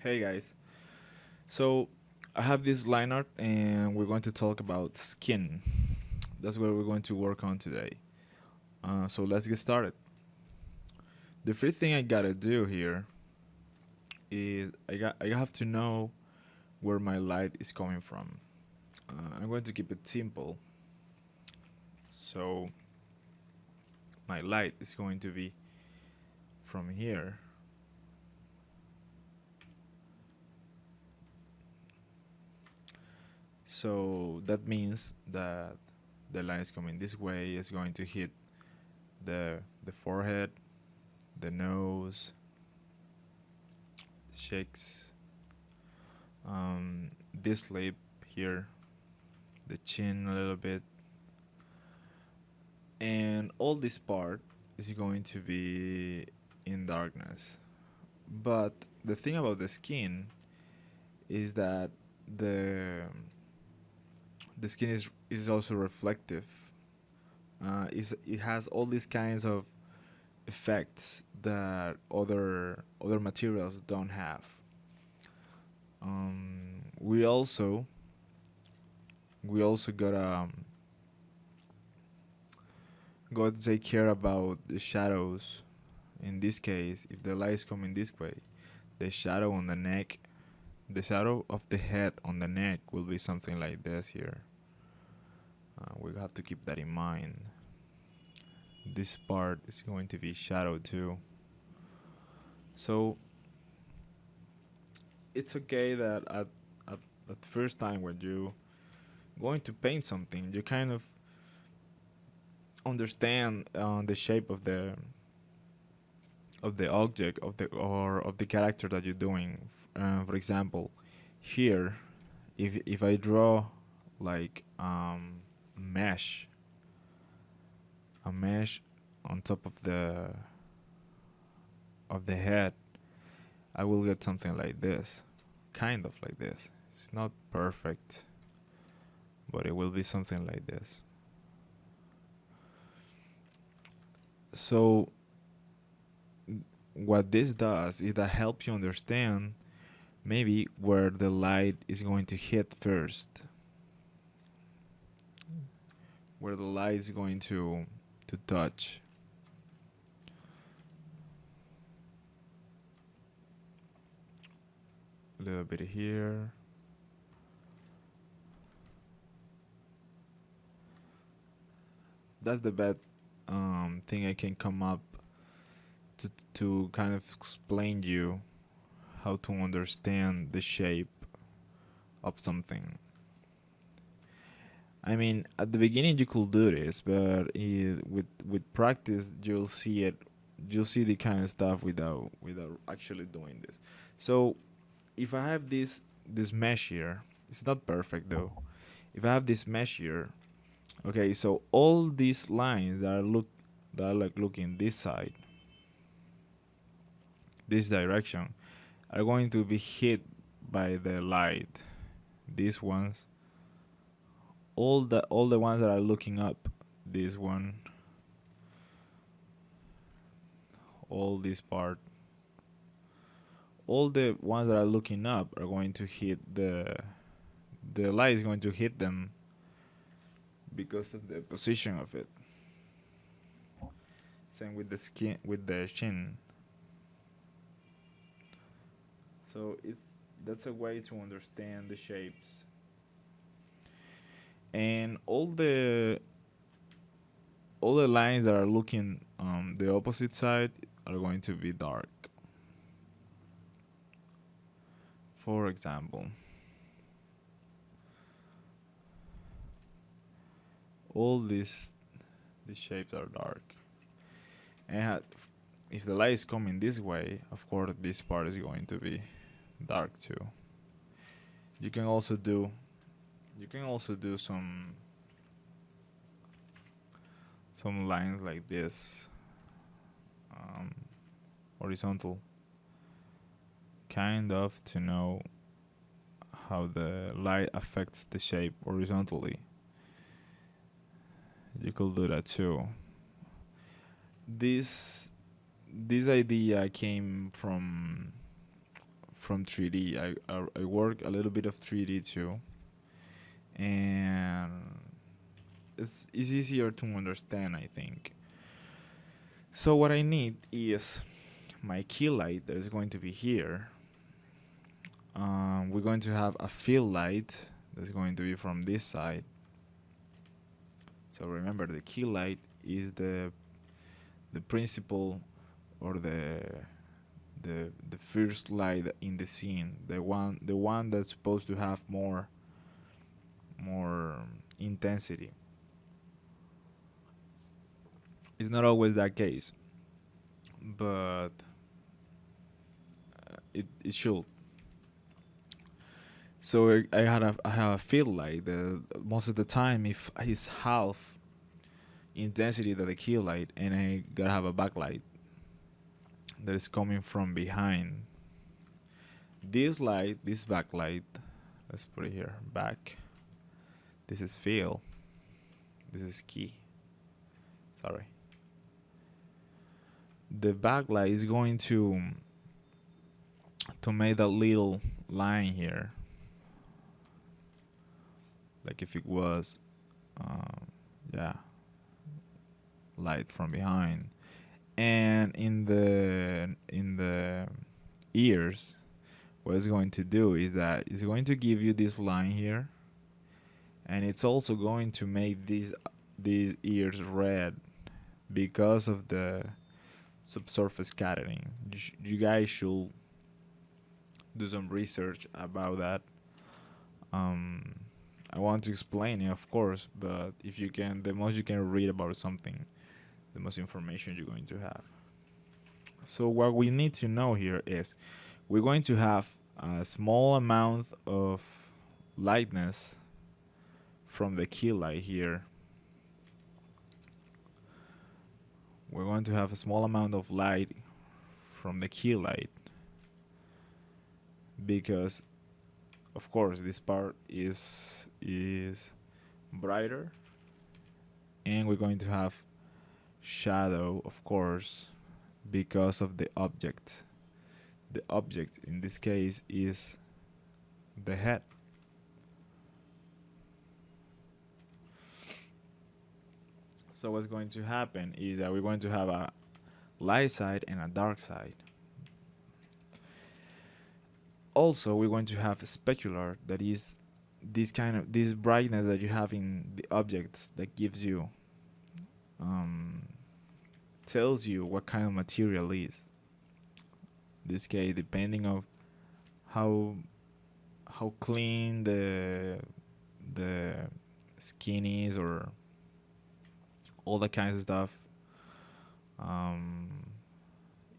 Hey guys, so I have this line art and we're going to talk about skin. That's what we're going to work on today. So let's get started. The first thing I gotta do here is I have to know where my light is coming from. I'm going to keep it simple. So my light is going to be from here. So that means that the light is coming this way. Is going to hit the forehead, the nose, cheeks, this lip here, the chin a little bit, and all this part is going to be in darkness. But the thing about the skin is that the the skin is also reflective. It has all these kinds of effects that other materials don't have. We also got to take care about the shadows. In this case, if the light is coming this way, the shadow on the neck, the shadow of the head on the neck will be something like this here. We have to keep that in mind. This part is going to be shadow too. So it's okay that at the first time when you going to paint something, you kind of understand the shape of the object of the character that you're doing. For example, here, if I draw like mesh, a mesh on top of the head, I will get something like this, kind of like this. It's not perfect, but it will be something like this. So what this does is that helps you understand maybe where the light is going to hit first, where the light is going to touch. A little bit here. That's the best thing I can come up to kind of explain you how to understand the shape of something. I mean, at the beginning you could do this, but with practice you'll see it. You'll see the kind of stuff without actually doing this. So if I have this mesh here, it's not perfect though. If I have this mesh here, okay, so all these lines that are like looking this side, this direction, are going to be hit by the light. These ones, all the ones that are looking up, this one, all this part, all the ones that are looking up are going to hit the light is going to hit them because of the position of it. Same with the skin, with the chin. So that's a way to understand the shapes. And all the lines that are looking the opposite side are going to be dark. For example, all these shapes are dark. And if the light is coming this way, of course this part is going to be dark too. You can also do some lines like this, um, horizontal, kind of to know how the light affects the shape horizontally. You could do that too. This this idea came from 3D. I work a little bit of 3D too, and it's easier to understand, I think. So what I need is my key light that is going to be here. We're going to have a fill light that's going to be from this side. So remember, the key light is the principal, or the first light in the scene, the one that's supposed to have more intensity. It's not always that case, but it should. So I have a feel like the most of the time, if it's half intensity that the key light, and I gotta have a backlight that is coming from behind. This light, this backlight, let's put it here, back. This is fill. This is key. Sorry. The backlight is going to make that little line here, like if it was, yeah, light from behind. And in the ears, what it's going to do is that it's going to give you this line here, and it's also going to make these ears red because of the subsurface scattering. You guys should do some research about that. I want to explain it, of course, but if you can, the most you can read about something, the most information you're going to have. So what we need to know here is we're going to have a small amount of lightness from the key light here. We're going to have a small amount of light from the key light because, of course, this part is brighter, and we're going to have shadow, of course, because of the object. The object in this case is the head. So what's going to happen is that we're going to have a light side and a dark side. Also, we're going to have a specular, that is this brightness that you have in the objects that gives you, tells you what kind of material is. This case, depending of how clean the skin is, or all that kinds of stuff.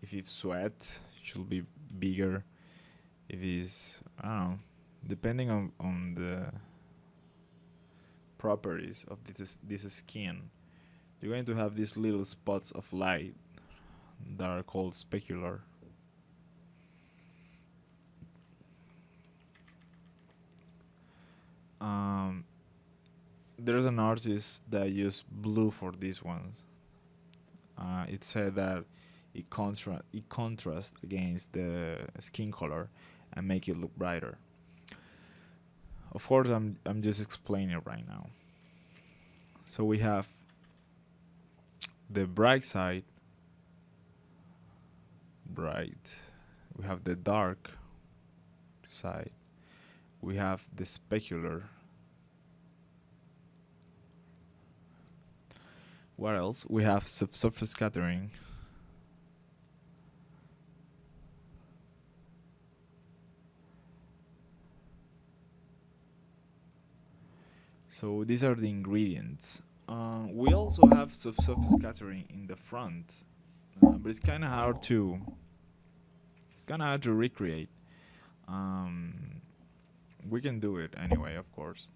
If it's sweat, it should be bigger. If it's, I don't know, depending on the properties of this skin, you're going to have these little spots of light that are called specular. There's an artist that used blue for these ones. It said that it contrasts against the skin color and make it look brighter. Of course, I'm just explaining it right now. So we have the bright side, bright. We have the dark side. We have the specular. What else? We have subsurface scattering. So these are the ingredients. We also have subsurface scattering in the front, but it's kind of hard to recreate. We can do it anyway, of course,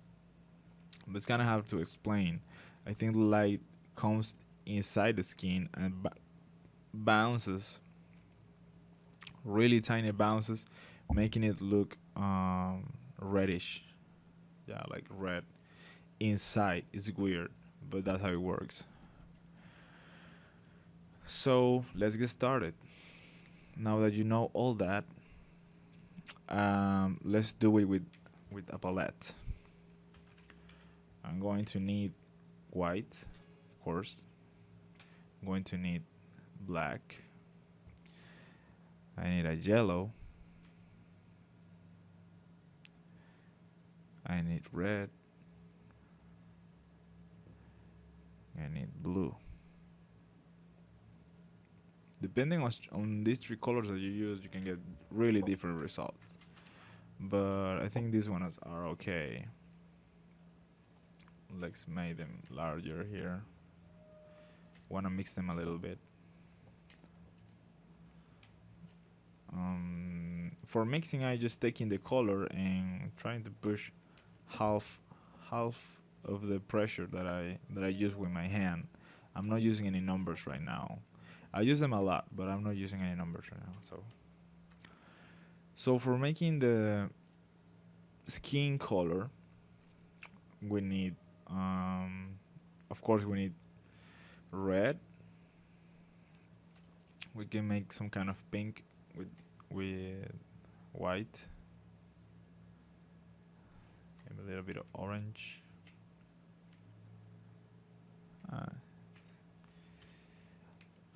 but it's kind of hard to explain. I think the light comes inside the skin and bounces, really tiny bounces, making it look reddish. Yeah, like red. Inside is weird, but that's how it works. So let's get started. Now that you know all that, Let's do it with a palette. I'm going to need white, of course. I'm going to need black. I need a yellow. I need red. I need blue. Depending on these three colors that you use, you can get really different results. But I think these ones are okay. Let's make them larger here. Wanna mix them a little bit. For mixing, I just taking the color and trying to push half of the pressure that I use with my hand. I'm not using any numbers right now. I use them a lot, but I'm not using any numbers right now. So for making the skin color, we need, of course, we need red. We can make some kind of pink with white. Maybe a little bit of orange.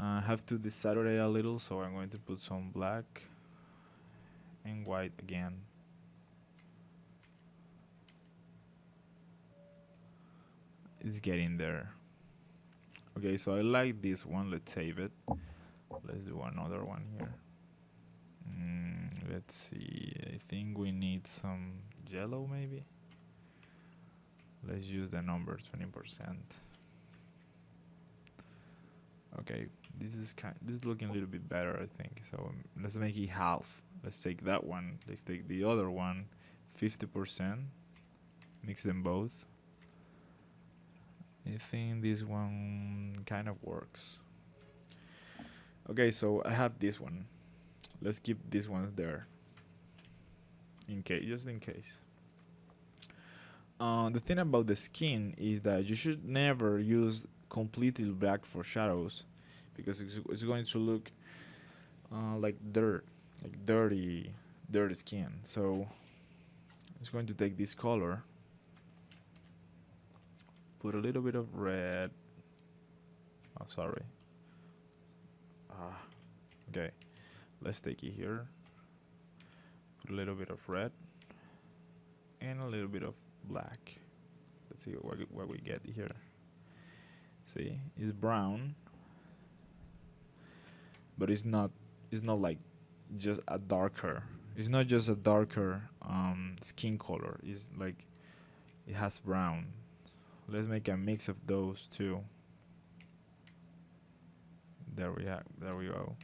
I have to desaturate a little, so I'm going to put some black and white again. It's getting there. Okay, so I like this one. Let's save it. Let's do another one here. Let's see. I think we need some yellow, maybe. Let's use the number 20%. Okay, this is looking a little bit better, I think. So let's make it half. Let's take that one. Let's take the other one, 50%. Mix them both. I think this one kind of works. Okay, so I have this one. Let's keep this one there. Just in case. The thing about the skin is that you should never use completely black for shadows, because it's going to look like dirt, like dirty skin. So it's going to take this color, put a little bit of red. Oh, sorry. Okay, let's take it here. Put a little bit of red and a little bit of black. Let's see what we get here. See, it's brown, but it's not like just a darker. It's not just a darker skin color. It's like it has brown. Let's make a mix of those two. There we go.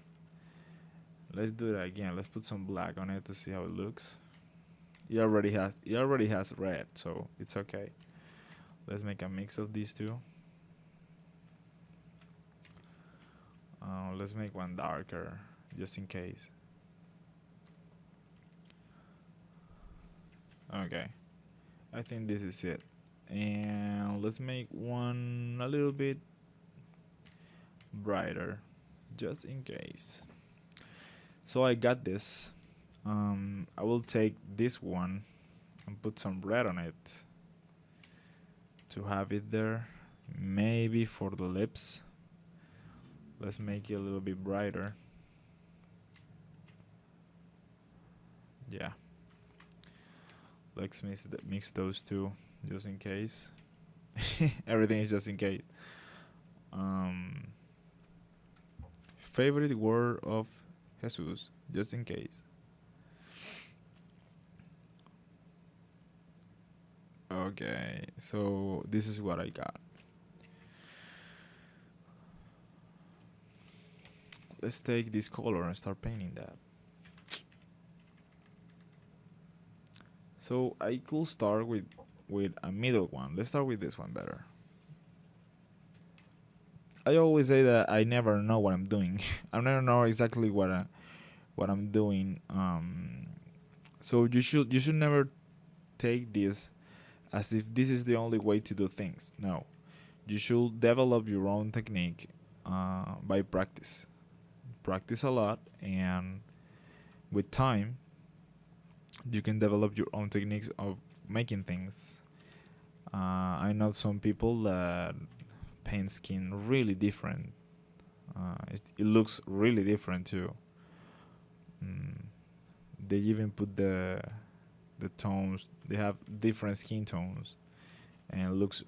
Let's do that again. Let's put some black on it to see how it looks. It already has red, so it's okay. Let's make a mix of these two. Let's make one darker, just in case. Okay, I think this is it. And let's make one a little bit brighter, just in case. So I got this. I will take this one and put some red on it to have it there. Maybe for the lips. Let's make it a little bit brighter. Yeah. Let's mix those two, just in case. Everything is just in case. Favorite word of Jesus, just in case. Okay, so this is what I got. Let's take this color and start painting that. So I could start with a middle one. Let's start with this one better. I always say that I never know what I'm doing. I never know exactly what I'm doing. So you should never take this as if this is the only way to do things. No, you should develop your own technique by practice. Practice a lot, and with time, You can develop your own techniques of making things. I know some people that paint skin really different. It looks really different too. Mm, they even put the tones. They have different skin tones, and it looks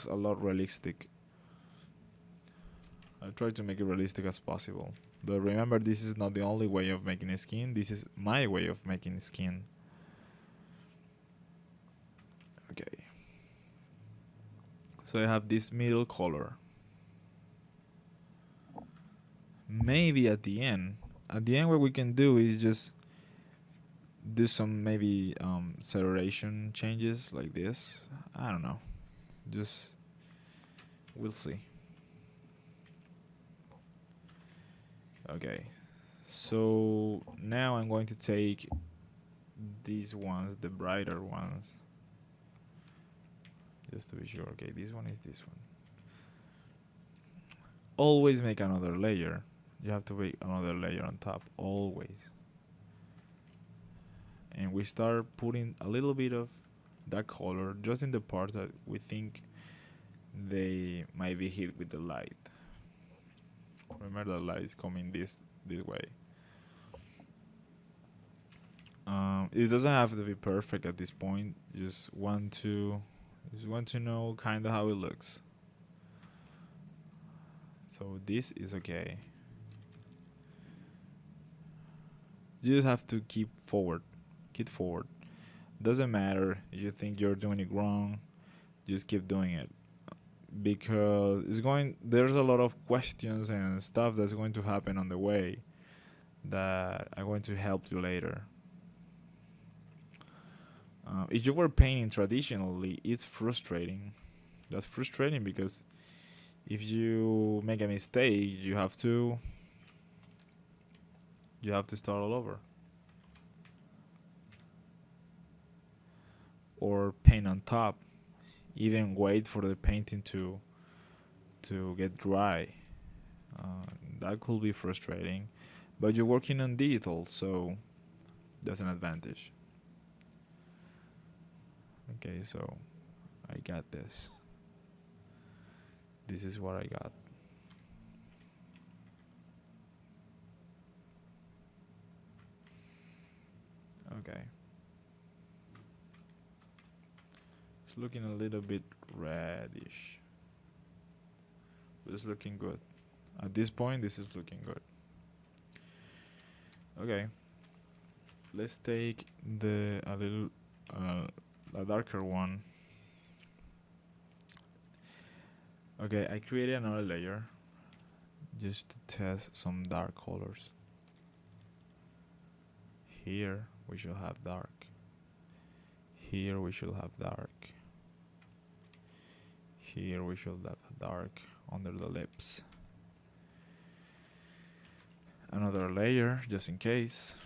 a lot realistic. I try to make it realistic as possible. But remember, this is not the only way of making a skin. This is my way of making skin. Okay. So I have this middle color. Maybe at the end what we can do is just do some maybe saturation changes like this. I don't know. Just we'll see. Okay. So now I'm going to take these ones, the brighter ones. Just to be sure. Okay, this one is this one. Always make another layer. You have to make another layer on top, always. And we start putting a little bit of that color just in the parts that we think they might be hit with the light. Remember, the light is coming this way. It doesn't have to be perfect at this point. Just want to know kind of how it looks. So this is okay. You just have to keep forward. Doesn't matter if you think you're doing it wrong. Just keep doing it, because there's a lot of questions and stuff that's going to happen on the way that are going to help you later. If you were painting traditionally, it's frustrating. That's frustrating because if you make a mistake, you have to start all over. Or paint on top. Even wait for the painting to get dry. That could be frustrating, but you're working on digital, so that's an advantage. Okay, so I got this. This is what I got. Okay. It's looking a little bit reddish. But it's looking good. At this point, this is looking good. Okay. Let's take a darker one. Okay, I created another layer just to test some dark colors. Here we should have dark. Here we should have dark. Here we should have dark under the lips. Another layer just in case.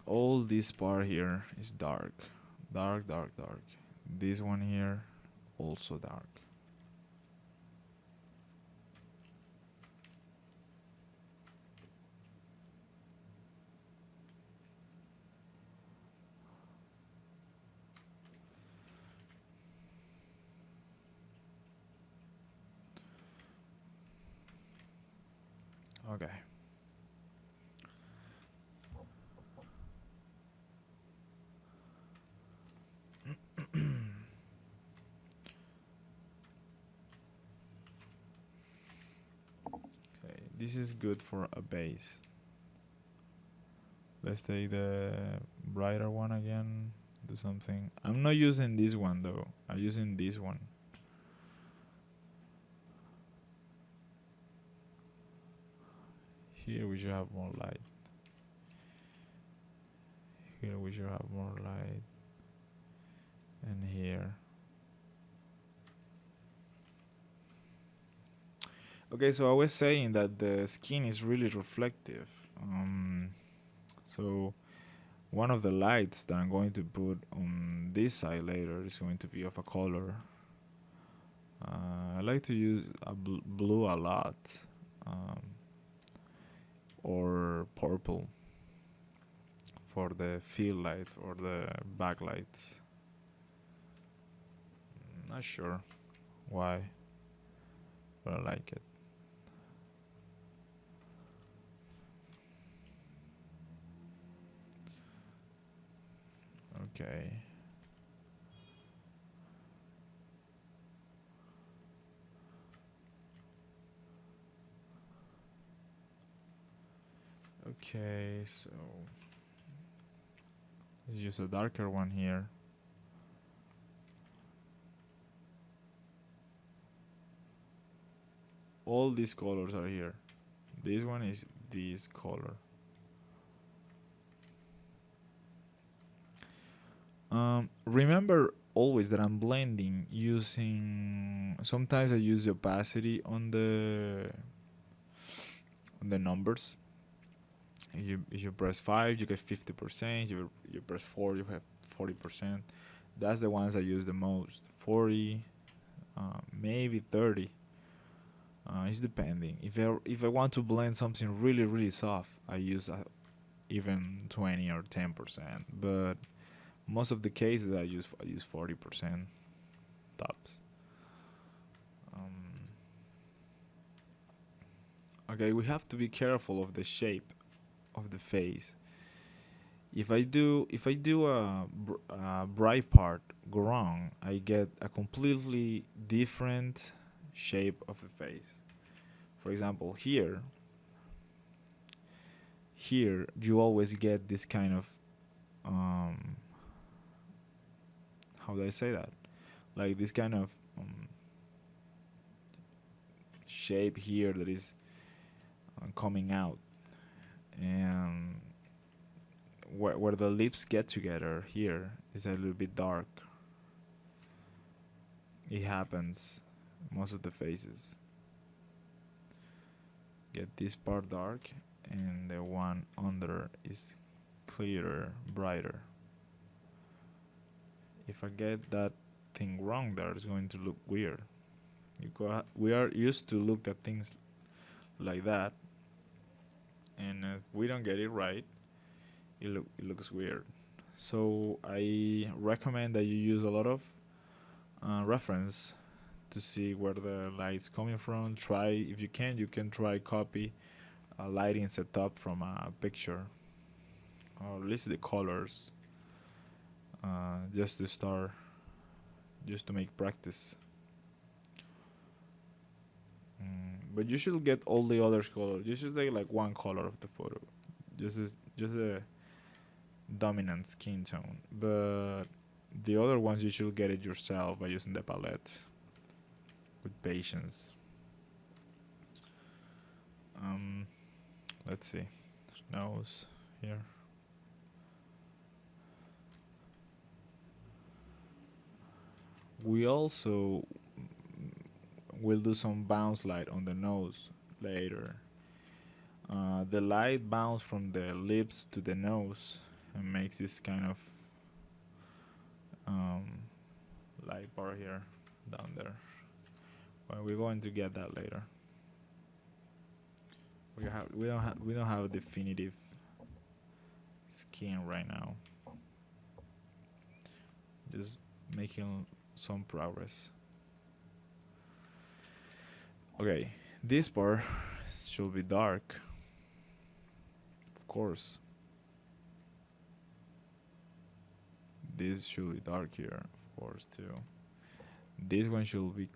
All this part here is dark. Dark. This one here also dark. Okay. Okay, this is good for a base. Let's take the brighter one again. Do something. I'm not using this one though. I'm using this one. Here we should have more light. Here we should have more light. And here. Okay, so I was saying that the skin is really reflective. So one of the lights that I'm going to put on this side later is going to be of a color. I like to use blue a lot, or purple for the field light or the backlights. Not sure why, but I like it. Okay. Okay, so let's use a darker one here. All these colors are here. This one is this color. Remember always that I'm blending using. Sometimes I use the opacity on the numbers. If you press 5, you get 50%. You press 4, you have 40%. That's the ones I use the most. 40, maybe 30. It's depending. If I want to blend something really really soft, I use even 20 or 10%. But most of the cases I use 40% tops. Okay, we have to be careful of the shape of the face. If I do a bright part go wrong, I get a completely different shape of the face. For example, here you always get this kind of how do I say that? Like this kind of shape here that is coming out, and where the lips get together here is a little bit dark. It happens most of the faces. Get this part dark, and the one under is clearer, brighter. If I get that thing wrong there, it's going to look weird. We are used to look at things like that, and if we don't get it right, it looks weird. So I recommend that you use a lot of reference to see where the light's coming from. Try, if you can try copy a lighting setup from a picture, or at least the colors, just to start, just to make practice. But you should get all the other colors. You should take like one color of the photo, just a dominant skin tone. But the other ones you should get it yourself by using the palette with patience. Let's see, nose here. We also will do some bounce light on the nose later. The light bounce from the lips to the nose and makes this kind of light bar here down there. But we're going to get that later. We don't have a definitive skin right now. Just making some progress. Okay, this part should be dark. Of course. This should be dark here, of course, too. This one should be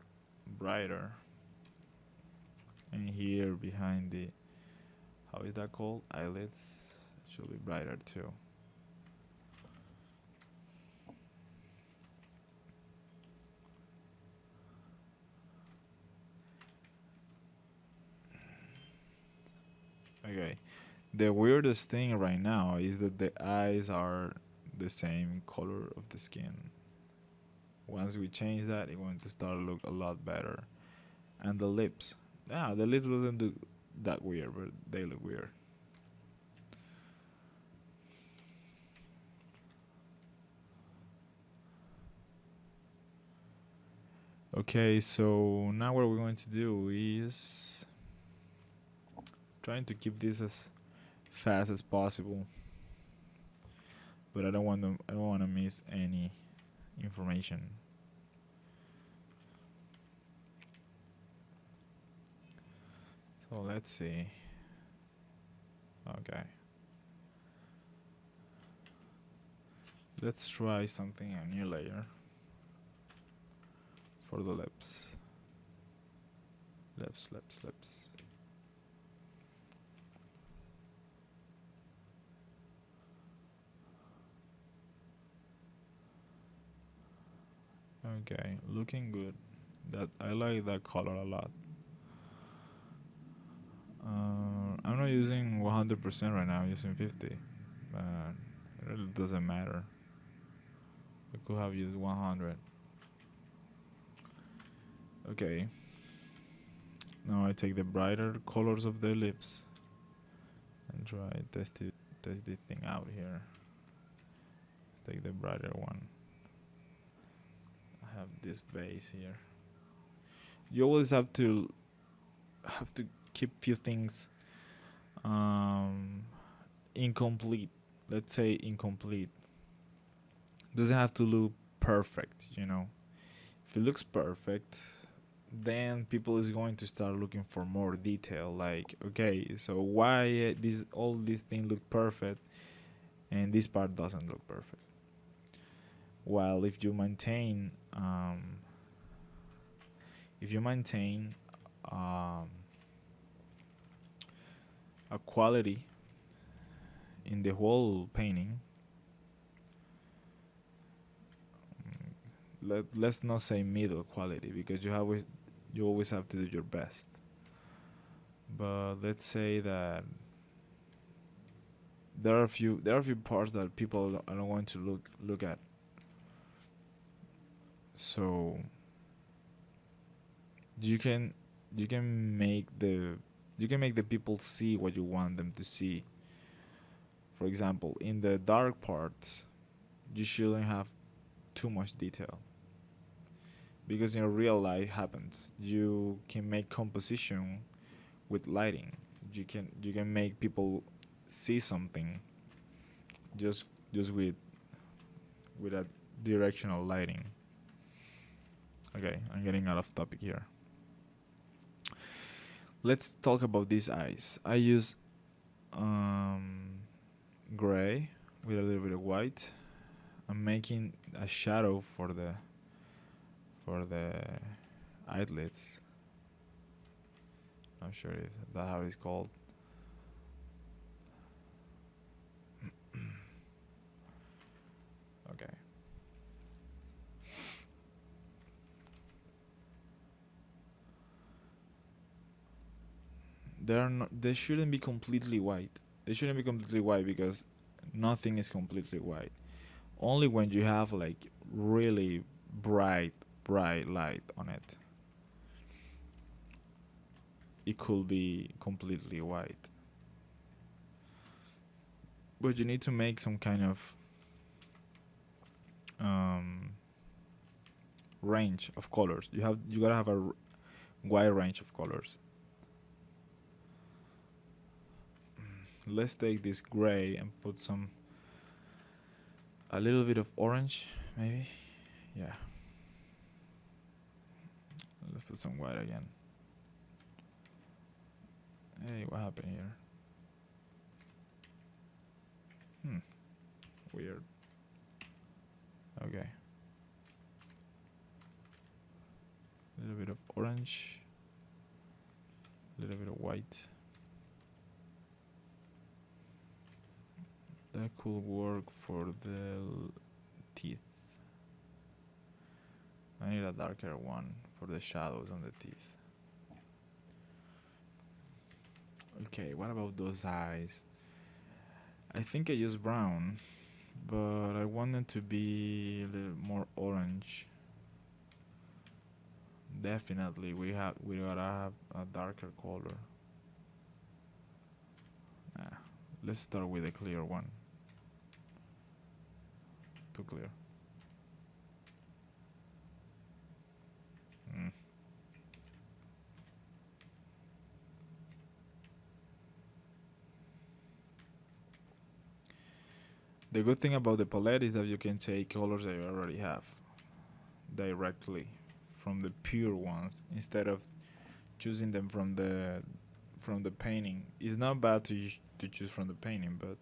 brighter. And here behind the, how is that called? Eyelids, should be brighter too. Okay. The weirdest thing right now is that the eyes are the same color of the skin. Once we change that, it's going to start to look a lot better. And the lips. Yeah, the lips doesn't look that weird, but they look weird. Okay, so now what we're going to do is trying to keep this as fast as possible. but I don't want to miss any information. So let's see. Okay. Let's try something, a new layer for the lips. Lips. Okay, looking good. That I like that color a lot. I'm not using 100% right now. I'm using 50, but it really doesn't matter. I could have used 100. Okay. Now I take the brighter colors of the lips and test the thing out here. Let's take the brighter one. I have this base here. You always have to keep few things um, incomplete. Let's say incomplete. Doesn't have to look perfect, you know. If it looks perfect, then people is going to start looking for more detail. Like, okay, so why this all these things look perfect and this part doesn't look perfect? While if you maintain um, a quality in the whole painting, let's not say middle quality because you always have to do your best. But let's say that there are a few parts that people are not going to look at. So you can you can make the you can make the people see what you want them to see. For example, in the dark parts, you shouldn't have too much detail because in real life happens. You can make composition with lighting. You can make people see something just just with a directional lighting. Okay, I'm getting out of topic here. Let's talk about these eyes. I use um, gray with a little bit of white. I'm making a shadow for the eyelids. Not sure if that's how it's called. Okay. They shouldn't be completely white. They shouldn't be completely white because nothing is completely white. Only when you have like really bright light on it, it could be completely white. But you need to make some kind of um, range of colors. You gotta have a wide range of colors. Let's take this gray and put a little bit of orange, maybe. Yeah. Let's put some white again. Hey, what happened here? Weird. Okay. A little bit of orange. A little bit of white. That could work for the teeth. I need a darker one for the shadows on the teeth. Okay, what about those eyes? I think I use brown, but I want them to be a little more orange. Definitely, we gotta have a darker color. Nah, let's start with a clear one. Too clear. Mm. The good thing about the palette is that you can take colors that you already have directly from the pure ones instead of choosing them from the painting. It's not bad to choose from the painting, but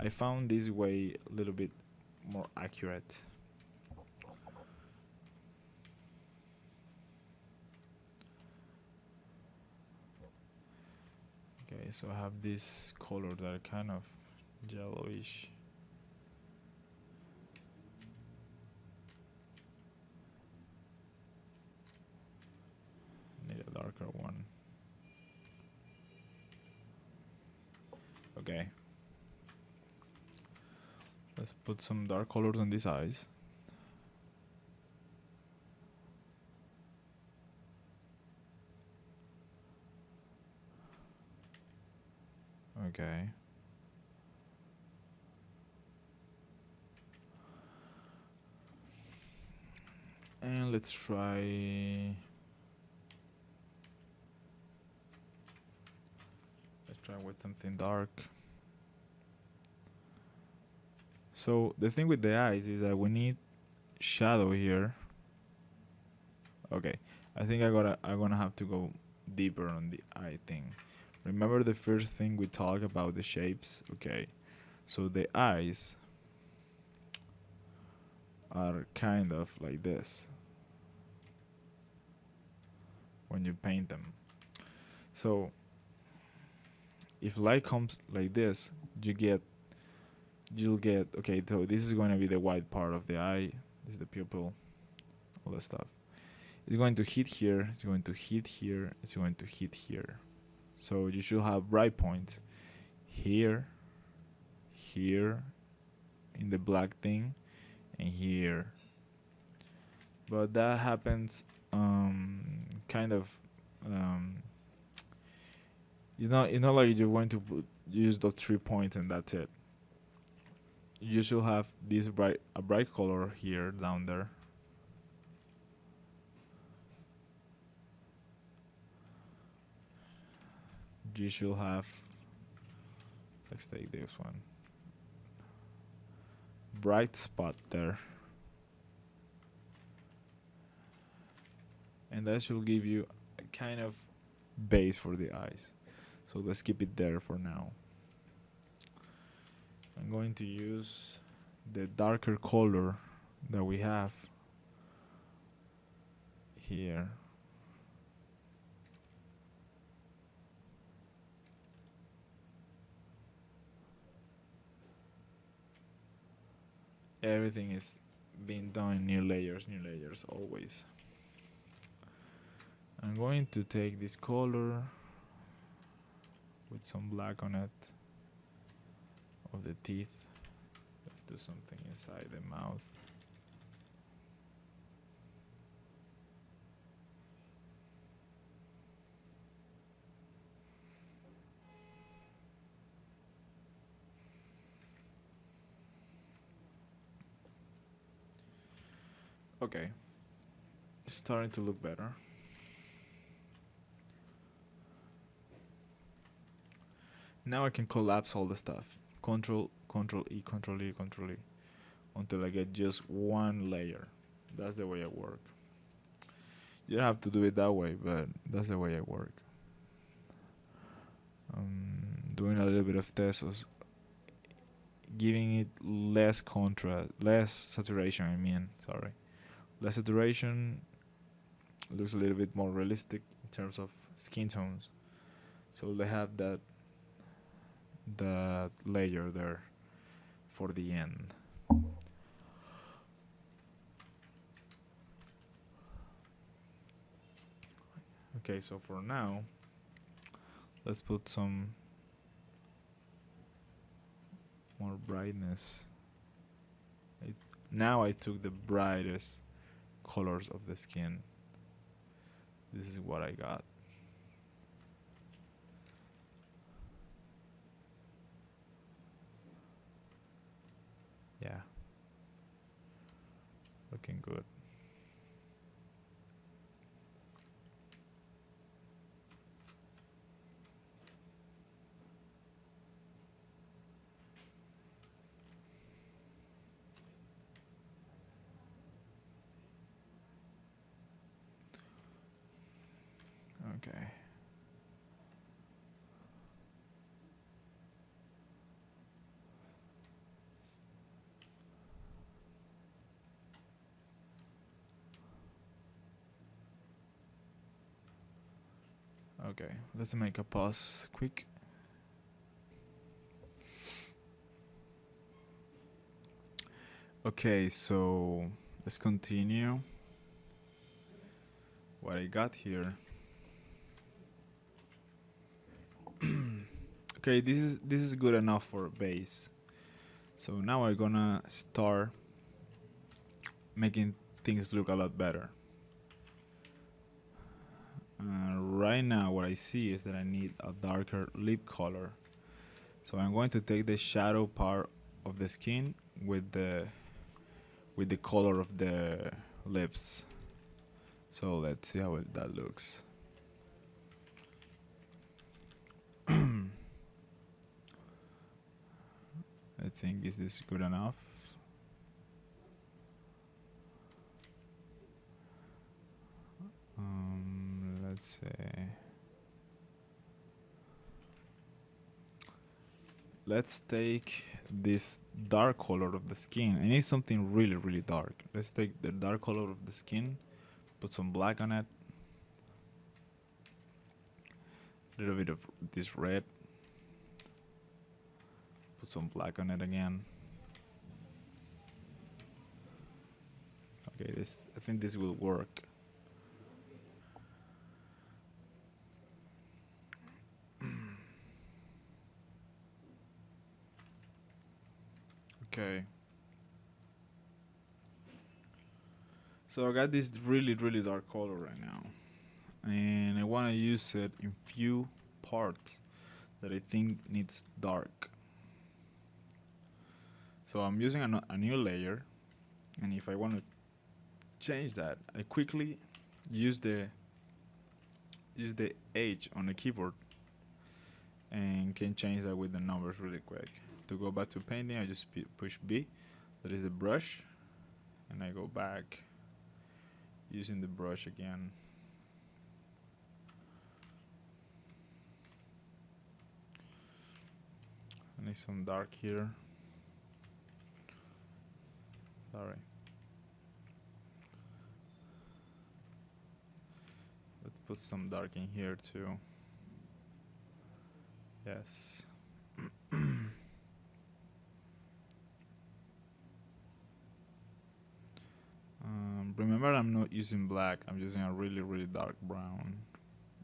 I found this way a little bit more accurate. Okay, so I have this color that are kind of yellowish. Need a darker one. Okay. Let's put some dark colors on these eyes. Okay. And let's try with something dark. So the thing with the eyes is that we need shadow here. Okay, I think I'm gonna have to go deeper on the eye thing. Remember the first thing we talked about the shapes? Okay, so the eyes are kind of like this when you paint them. So if light comes like this, you'll get okay. So this is going to be the white part of the eye. This is the pupil, all that stuff. It's going to hit here. It's going to hit here. It's going to hit here. So you should have bright points here, here, in the black thing, and here. But that happens kind of. It's not like you're going to use those 3 points and that's it. You should have this a bright color here down there. You should have, let's take this one, bright spot there, and that should give you a kind of base for the eyes. So let's keep it there for now. I'm going to use the darker color that we have here. Everything is being done in new layers always. I'm going to take this color with some black on it of the teeth. Let's do something inside the mouth. Okay, it's starting to look better. Now I can collapse all the stuff. Control E, Control E, Control E, until I get just one layer. That's the way I work. You don't have to do it that way, but that's the way I work. Doing a little bit of Tesos, giving it less contrast, less saturation. Less saturation, looks a little bit more realistic in terms of skin tones. So they have that layer there for the end. Okay, so for now, let's put some more brightness. Now I took the brightest colors of the skin. This is what I got. Yeah. Looking good. Okay. Okay, let's make a pause quick. Okay, so let's continue what I got here. Okay, this is good enough for base. So now we're gonna start making things look a lot better. Right now what I see is that I need a darker lip color. So I'm going to take the shadow part of the skin with the color of the lips. So let's see how that looks. I think is this good enough? Let's say let's take this dark color of the skin. I need something really really dark. Let's take the dark color of the skin, put some black on it, a little bit of this red, put some black on it again. Okay, this, I think this will work. Okay. So I got this really really dark color right now, and I want to use it in few parts that I think needs dark. So I'm using a new layer, and if I want to change that, I quickly use the H on the keyboard and can change that with the numbers really quick. To go back to painting, I just push B, that is the brush, and I go back using the brush again. I need some dark here. Sorry. Let's put some dark in here too. Yes. Remember, I'm not using black. I'm using a really really dark brown.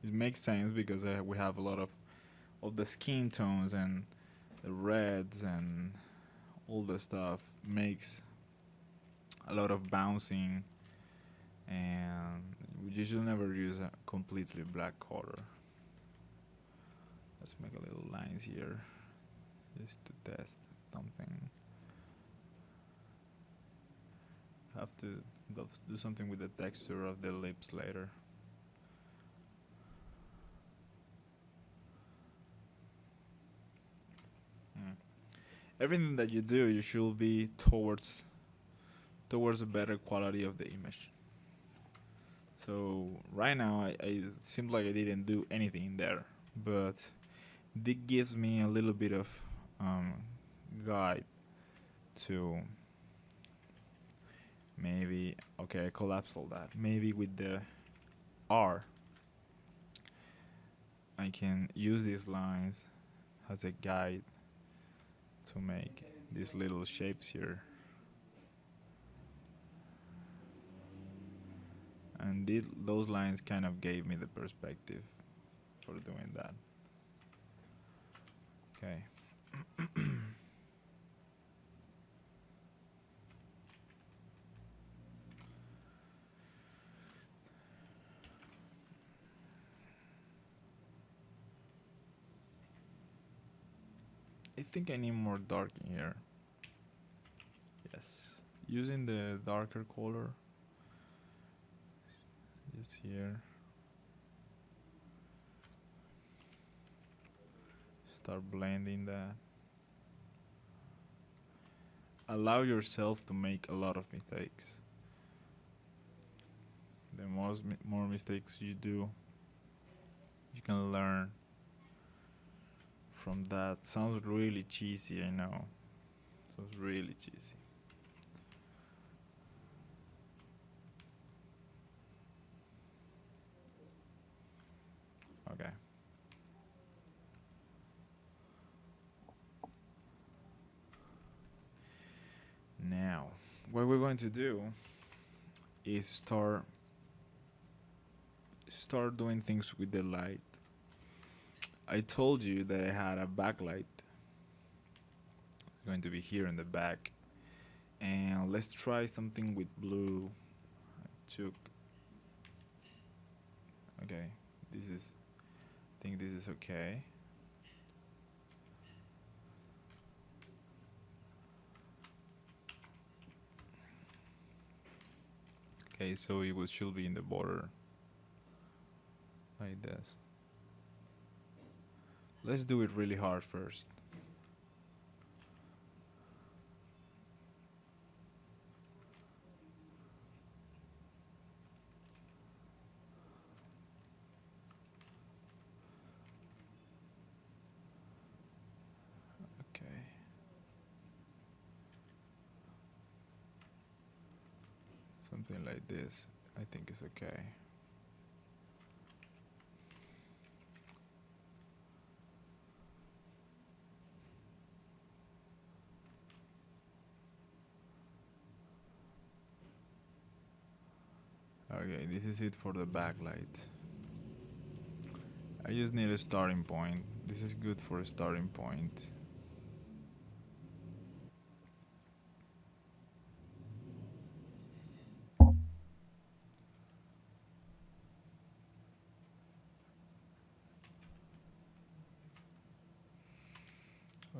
It makes sense because we have a lot of the skin tones, and the reds and all the stuff makes a lot of bouncing, and you should never use a completely black color. Let's make a little lines here just to test something. Have to do something with the texture of the lips later. Everything that you do, you should be towards a better quality of the image. So right now, I seems like I didn't do anything there, but this gives me a little bit of guide to maybe, okay, I collapse all that. Maybe with the R, I can use these lines as a guide to make these little shapes here. And those lines kind of gave me the perspective for doing that. Okay. I think I need more dark in here. Yes. Using the darker color is here. Start blending that. Allow yourself to make a lot of mistakes. The more mistakes you do, You can learn from that. Sounds really cheesy, I know. Sounds really cheesy. Okay. Now, what we're going to do is start doing things with the light. I told you that I had a backlight. It's going to be here in the back. And let's try something with blue. I took. Okay, this is. I think this is okay. Okay, so should be in the border like this. Let's do it really hard first. Okay. Something like this, I think is okay. Okay, this is it for the backlight. I just need a starting point. This is good for a starting point.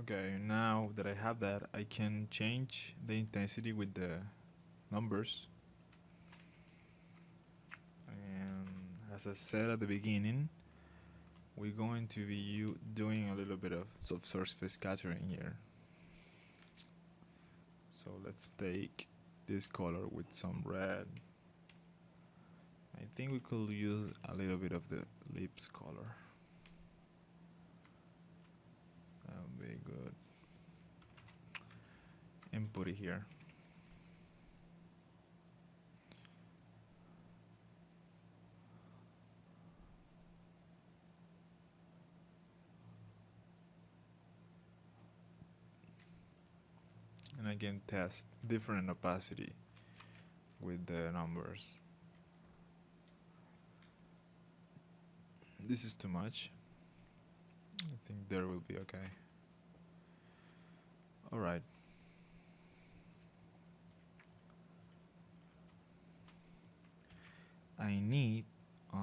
Okay, now that I have that, I can change the intensity with the numbers. And as I said at the beginning, we're going to be doing a little bit of subsurface scattering here. So let's take this color with some red. I think we could use a little bit of the lips color. That would be good. And put it here. And I can test different opacity with the numbers. This is too much. I think there will be okay. Alright. I need a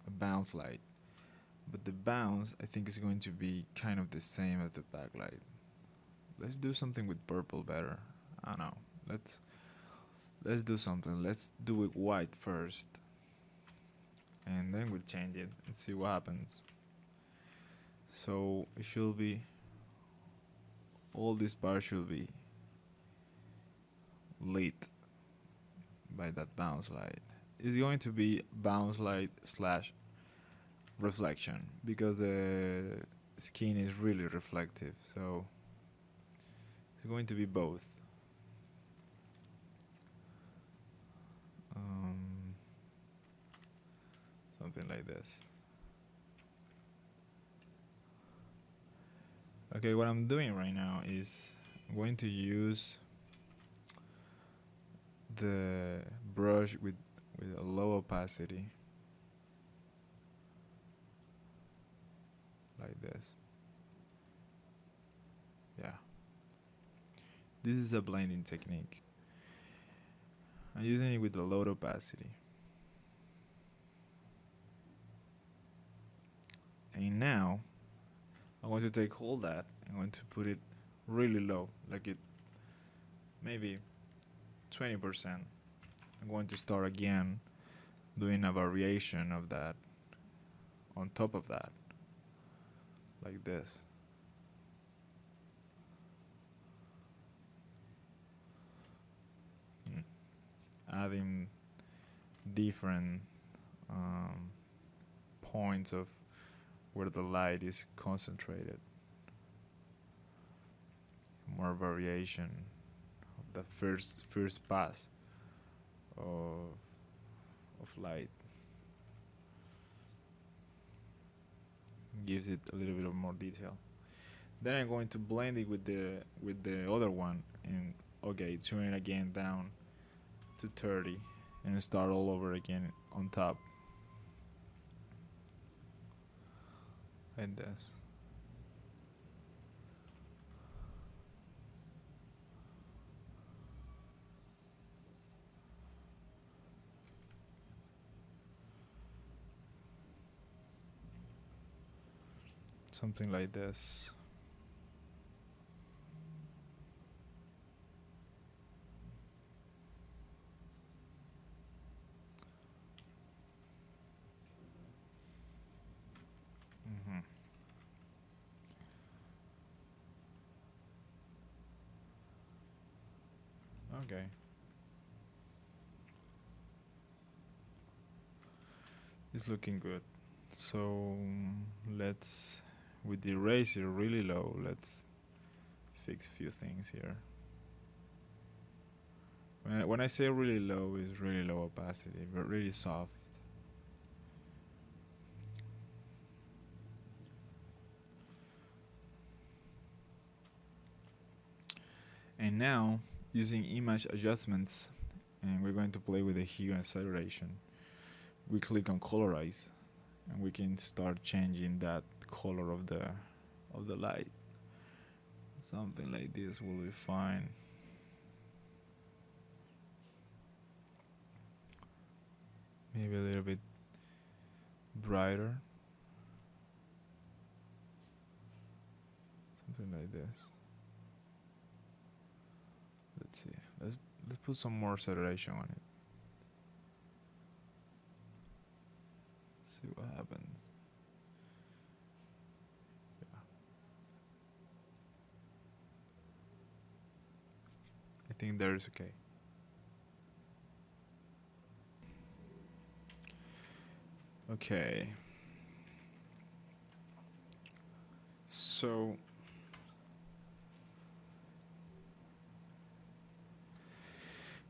bounce light. But the bounce I think is going to be kind of the same as the backlight. Let's do something with purple better. I don't know. Let's do something. Let's do it white first. And then we'll change it and see what happens. So it should be all this part should be lit by that bounce light. It's going to be bounce light slash reflection because the skin is really reflective, so it's going to be both. Something like this. Okay, what I'm doing right now is I'm going to use the brush with a low opacity like this. Yeah, this is a blending technique. I'm using it with a low opacity. And now I'm going to take all that, I'm going to put it really low, like it maybe 20%. I'm going to start again doing a variation of that on top of that, like this. Adding different points of where the light is concentrated. More variation of the first pass of light gives it a little bit of more detail. Then I'm going to blend it with the other one, and okay, turn it again down to 30 and start all over again on top like this. Something like this. hmm Okay. It's looking good. So let's, with the eraser really low, let's fix a few things here. When I say really low, it's really low opacity, but really soft. And now, using image adjustments, and we're going to play with the hue and saturation. We click on colorize, and we can start changing that color of the light. Something like this will be fine. Maybe a little bit brighter. Something like this. Let's see. Let's put some more saturation on it. See what happens. Yeah. I think that is okay. Okay. So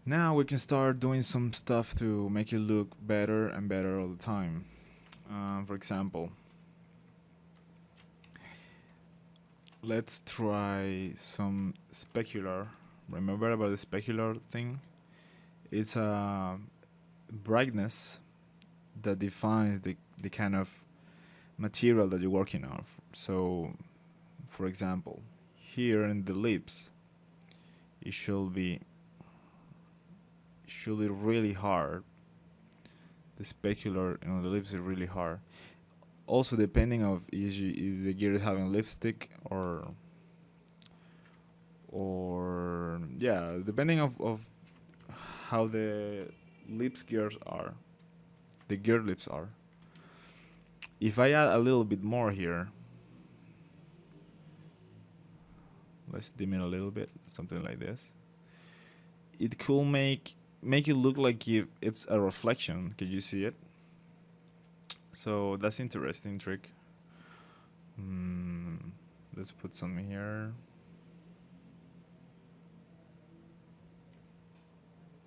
now we can start doing some stuff to make it look better and better all the time. For example, let's try some specular. Remember about the specular thing? It's a brightness that defines the kind of material that you're working on. So, for example, here in the lips, it should be really hard. The specular, the lips are really hard. Also, depending of is the gear having lipstick or yeah, depending of how the lips gears are, the gear lips are. If I add a little bit more here, let's dim it a little bit, something like this. It could make it look like if it's a reflection. Can you see it? So that's interesting trick. Let's put some here.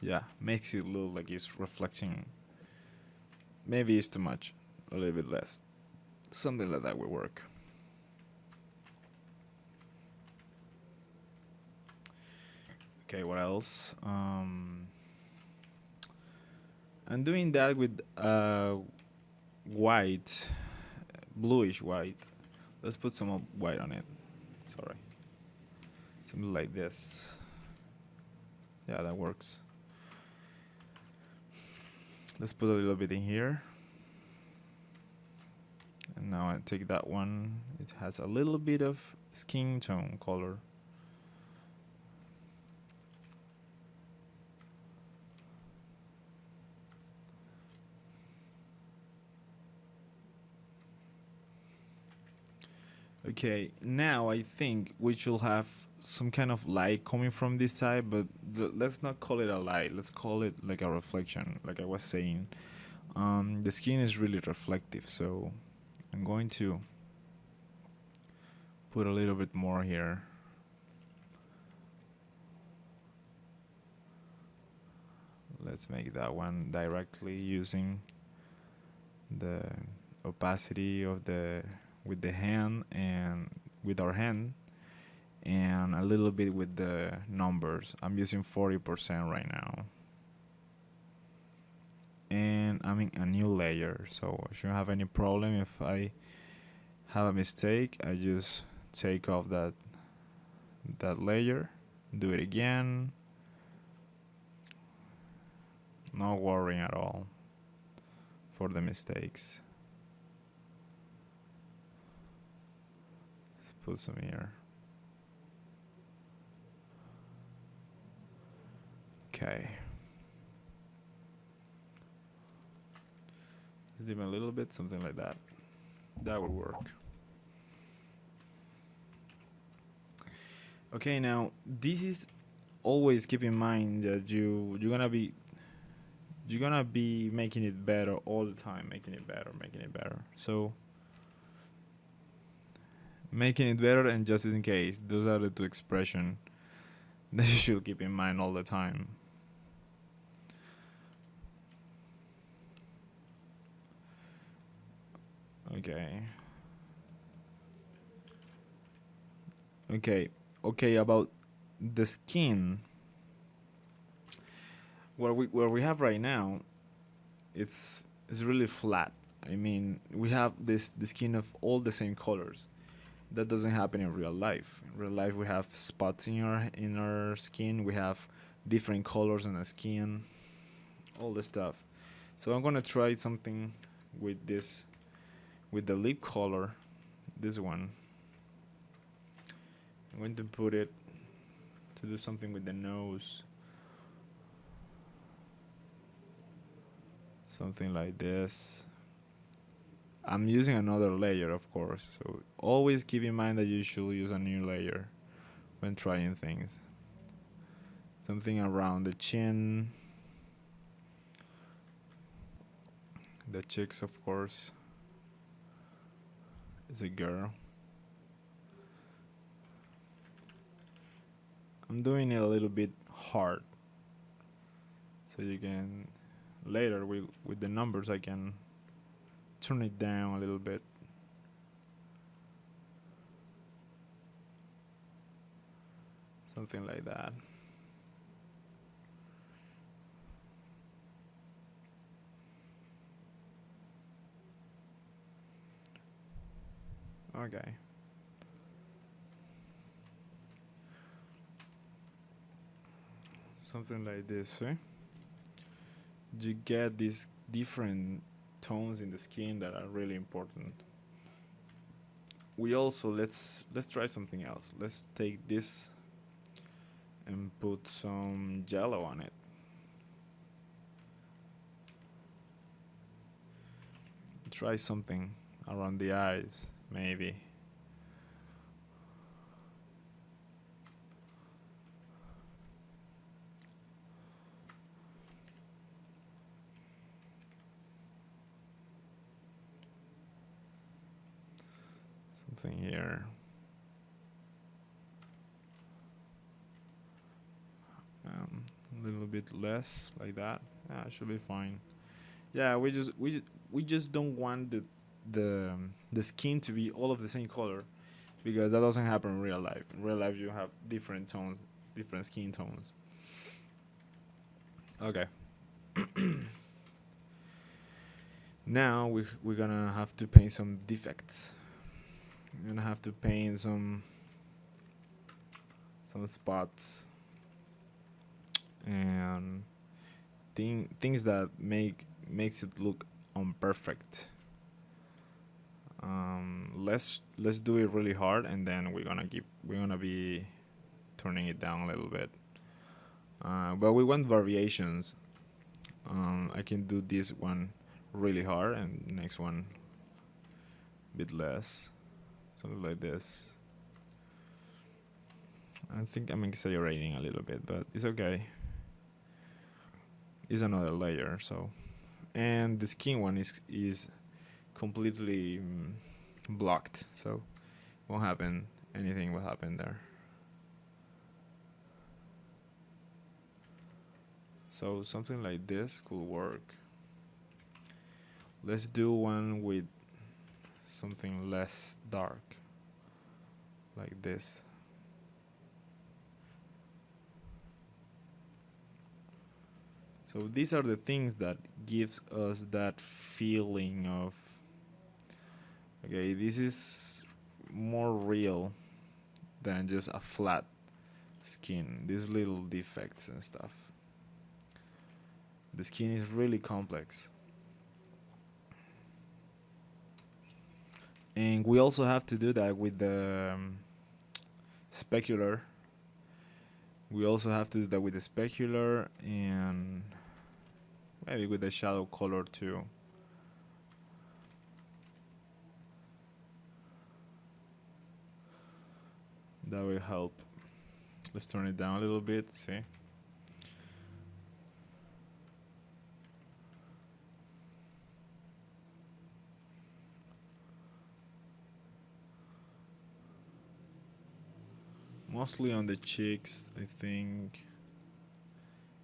Yeah, makes it look like it's reflecting. Maybe it's too much. A little bit less. Something like that will work. Okay, what else? I'm doing that with white, bluish white. Let's put some white on it. Sorry. Something like this. Yeah, that works. Let's put a little bit in here. And now I take that one. It has a little bit of skin tone color. Okay, now I think we should have some kind of light coming from this side, but let's not call it a light. Let's call it like a reflection, like I was saying. The skin is really reflective, so I'm going to put a little bit more here. Let's make that one directly using the opacity of the with the hand and with our hand, and a little bit with the numbers. I'm using 40% right now, and I'm in a new layer, so I shouldn't have any problem. If I have a mistake, I just take off that layer, do it again. No worrying at all for the mistakes. Let's put some here. Okay. Let's dim a little bit, something like that. That would work. Okay, now this is always keep in mind that you're gonna be making it better all the time, making it better. So making it better, and just in case, those are the two expressions that you should keep in mind all the time. Okay, about the skin, where we have right now, it's really flat. I mean, we have the skin of all the same colors. That doesn't happen in real life. In real life, we have spots in our skin. We have different colors on the skin, all the stuff. So I'm gonna try something with this, with the lip color. This one. I'm going to put it to do something with the nose. Something like this. I'm using another layer, of course, so always keep in mind that you should use a new layer when trying things. Something around the chin, the cheeks, of course. It's a girl. I'm doing it a little bit hard, so you can later with the numbers I can turn it down a little bit. Something like that. Okay. Something like this, eh? You get these different tones in the skin that are really important. We also let's try something else. Let's take this and put some yellow on it. Try something around the eyes, maybe. Something here. A little bit less, like that. Yeah, should be fine. Yeah, we just don't want the skin to be all of the same color, because that doesn't happen in real life. In real life, you have different tones, different skin tones. Okay. Now we're gonna have to paint some defects. We're gonna have to paint some spots and things that makes it look imperfect. Let's do it really hard, and then we're gonna be turning it down a little bit. But we want variations. I can do this one really hard, and next one a bit less, something like this. I think I'm exaggerating a little bit, but it's okay. It's another layer, so and the skin one is completely blocked, so won't happen anything will happen there. So something like this could work. Let's do one with something less dark, like this. So these are the things that gives us that feeling of, okay, this is more real than just a flat skin. These little defects and stuff. The skin is really complex. And we also have to do that with the specular. We also have to do that with the specular and maybe with the shadow color too. That will help. Let's turn it down a little bit, see? Mostly on the cheeks, I think.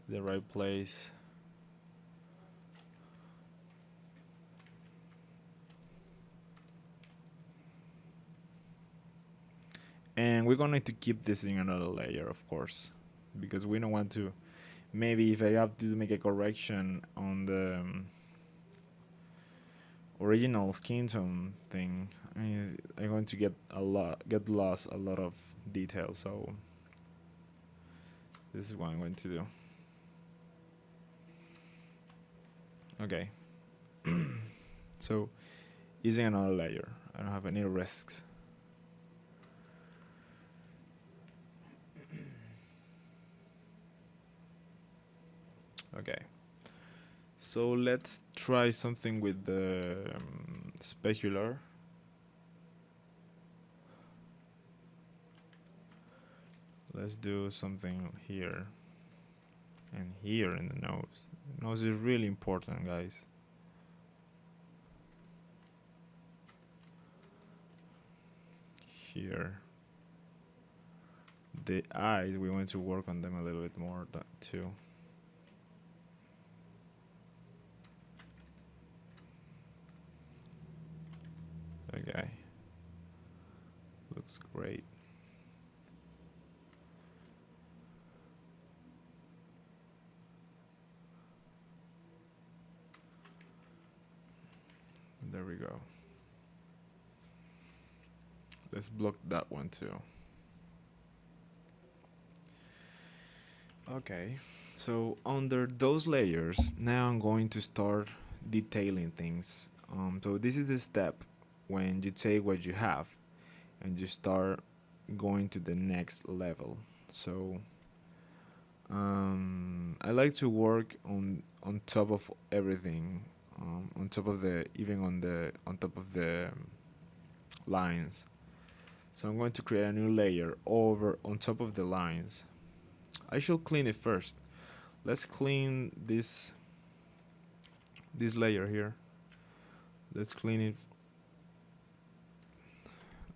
The right place. And we're gonna need to keep this in another layer, of course, because we don't want to. Maybe if I have to make a correction on the original skin tone thing, I'm going to get lost a lot of detail. So this is what I'm going to do. Okay. So using another layer, I don't have any risks. Okay. So let's try something with the specular. Let's do something here and here in the nose. The nose is really important, guys. Here. The eyes, we want to work on them a little bit more too. Okay. Looks great. There we go. Let's block that one too. Okay, so under those layers, now I'm going to start detailing things. So this is the step when you take what you have and you start going to the next level. So I like to work on top of everything, on top of the even on top of the lines. So I'm going to create a new layer over on top of the lines. I should clean it first. Let's clean this layer here. Let's clean it.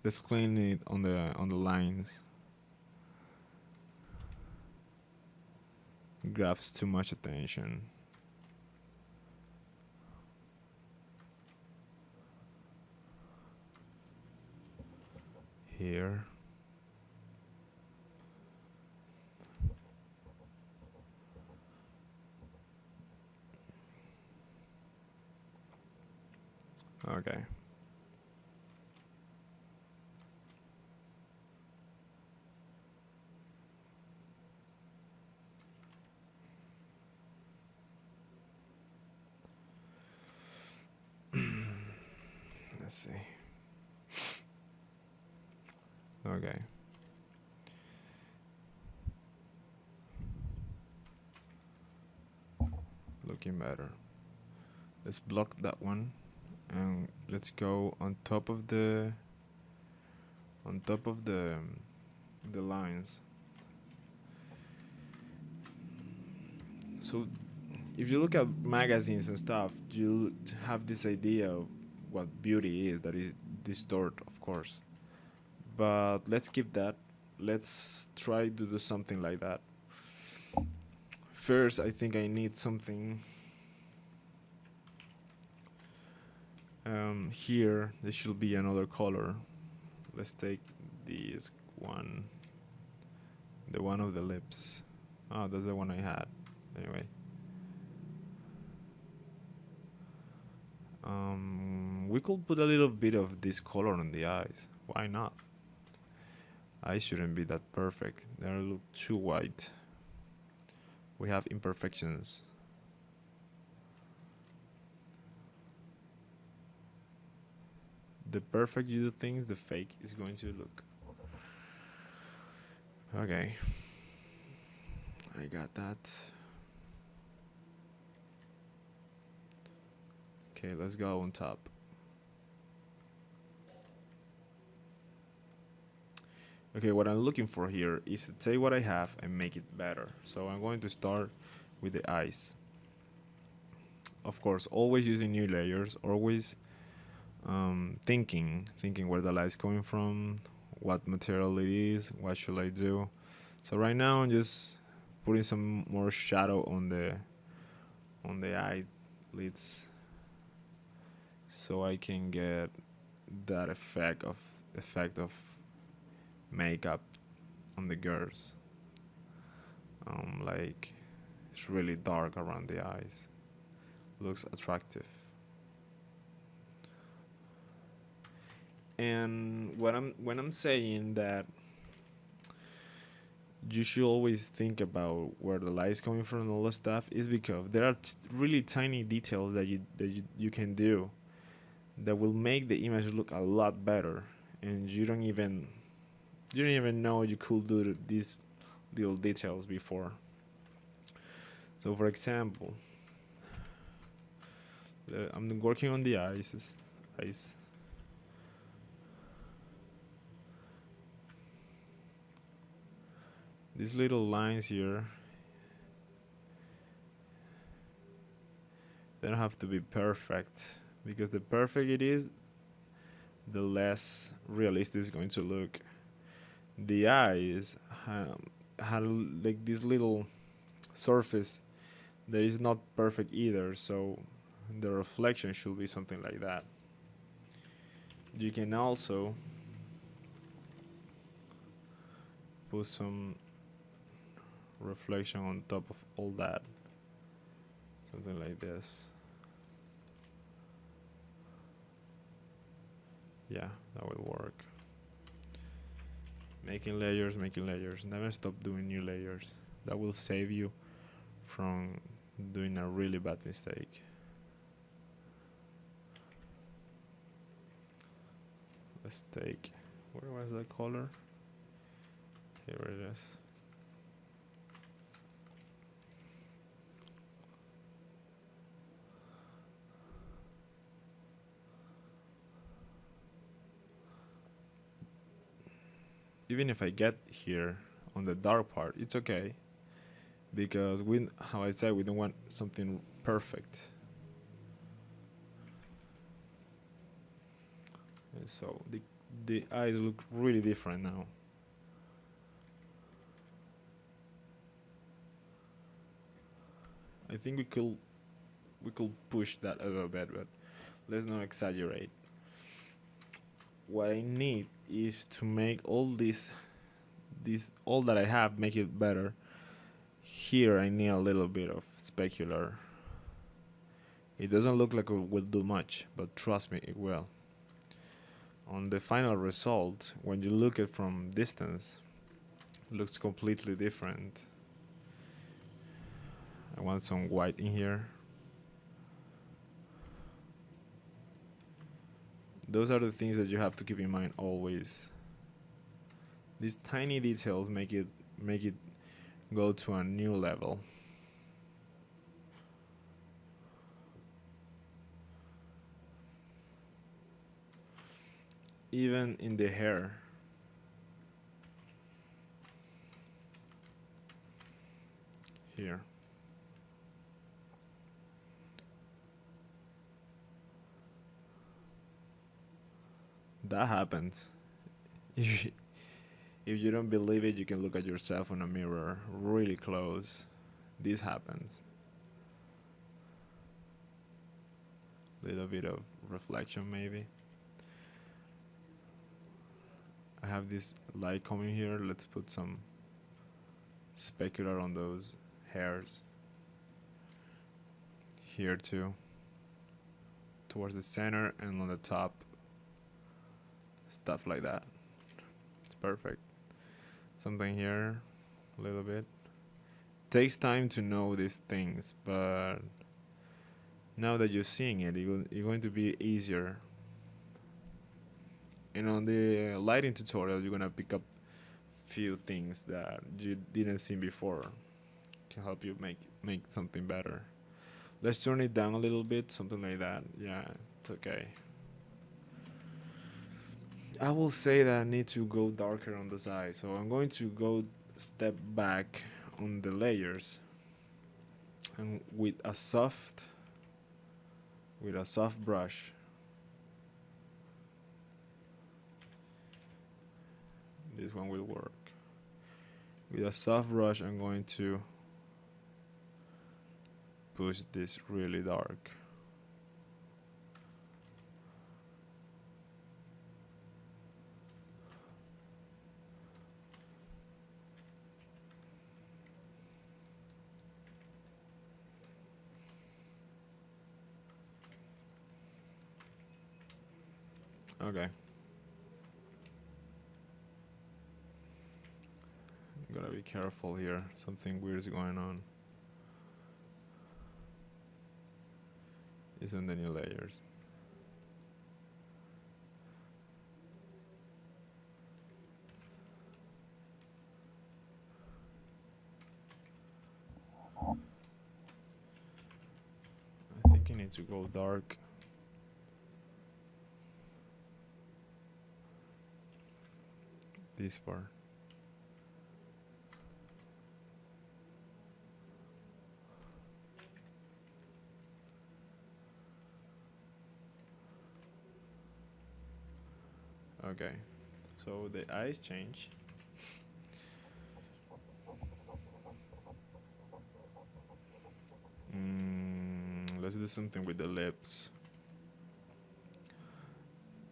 Let's clean it on the lines. It grabs too much attention. Here. Okay. Let's see. Okay. Looking better. Let's block that one and let's go on top of the lines. So if you look at magazines and stuff, you have this idea of what beauty is, that is distort, of course. But let's keep that. Let's try to do something like that. First, I think I need something. Here, there should be another color. Let's take this one, the one of the lips. Oh, that's the one I had. Anyway. We could put a little bit of this color on the eyes. Why not? Eyes shouldn't be that perfect. They look too white. We have imperfections. The perfect you do things, the fake is going to look. Okay. I got that. Okay, let's go on top. Okay, what I'm looking for here is to take what I have and make it better. So I'm going to start with the eyes. Of course, always using new layers, always thinking where the light's coming from, what material it is, what should I do. So right now I'm just putting some more shadow on the eyelids, so I can get that effect of makeup on the girls. Like it's really dark around the eyes. Looks attractive. And when I'm saying that you should always think about where the light is coming from and all that stuff is because there are really tiny details that you can do that will make the image look a lot better, and you don't even know you could do these little details before. So for example, I'm working on the eyes. These little lines here, they don't have to be perfect, because the perfect it is, the less realistic it's going to look. The eyes had like this little surface that is not perfect either, so the reflection should be something like that. You can also put some reflection on top of all that, something like this. Yeah, that will work. Making layers, never stop doing new layers. That will save you from doing a really bad mistake. Let's take, where was that color? Here it is. Even if I get here on the dark part, it's okay, because how I said, we don't want something perfect. And so the eyes look really different now. I think we could push that a little bit, but let's not exaggerate. What I need is to make all all that I have, make it better. Here I need a little bit of specular. It doesn't look like it will do much, but trust me, it will. On the final result, when you look at from distance, it looks completely different. I want some white in here. Those are the things that you have to keep in mind always. These tiny details make it go to a new level. Even in the hair. Here. That happens. If you, if you don't believe it, you can look at yourself in a mirror really close. This happens. Little bit of reflection, maybe. I have this light coming here. Let's put some specular on those hairs here too, towards the center and on the top, stuff like that. It's perfect. Something here, a little bit. Takes time to know these things, but now that you're seeing it, you're going to be easier. And on the lighting tutorial, you're gonna pick up few things that you didn't see before. Can help you make something better. Let's turn it down a little bit, something like that. Yeah, it's okay. I will say that I need to go darker on the side, so I'm going to go step back on the layers and with a soft brush. This one will work. With a soft brush, I'm going to push this really dark. Okay. Gotta be careful here. Something weird is going on. Isn't the new layers? I think I need to go dark. This part. Okay, so the eyes change. Let's do something with the lips.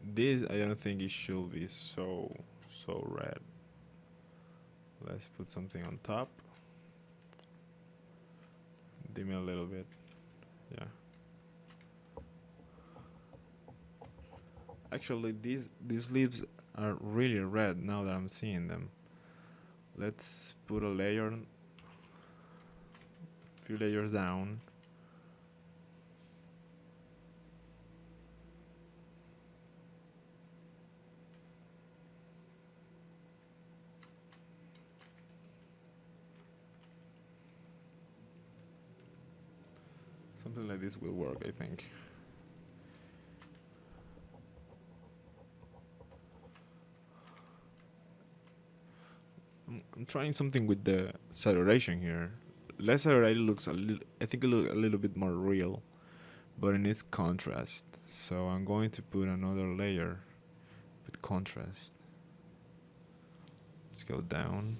This I don't think it should be so red. Let's put something on top. Dim it a little bit. Yeah. Actually, these lips are really red now that I'm seeing them. Let's put a layer, few layers down. Something like this will work, I think. I'm trying something with the saturation here. Less saturated looks I think it look a little bit more real, but it needs contrast. So I'm going to put another layer with contrast. Let's go down.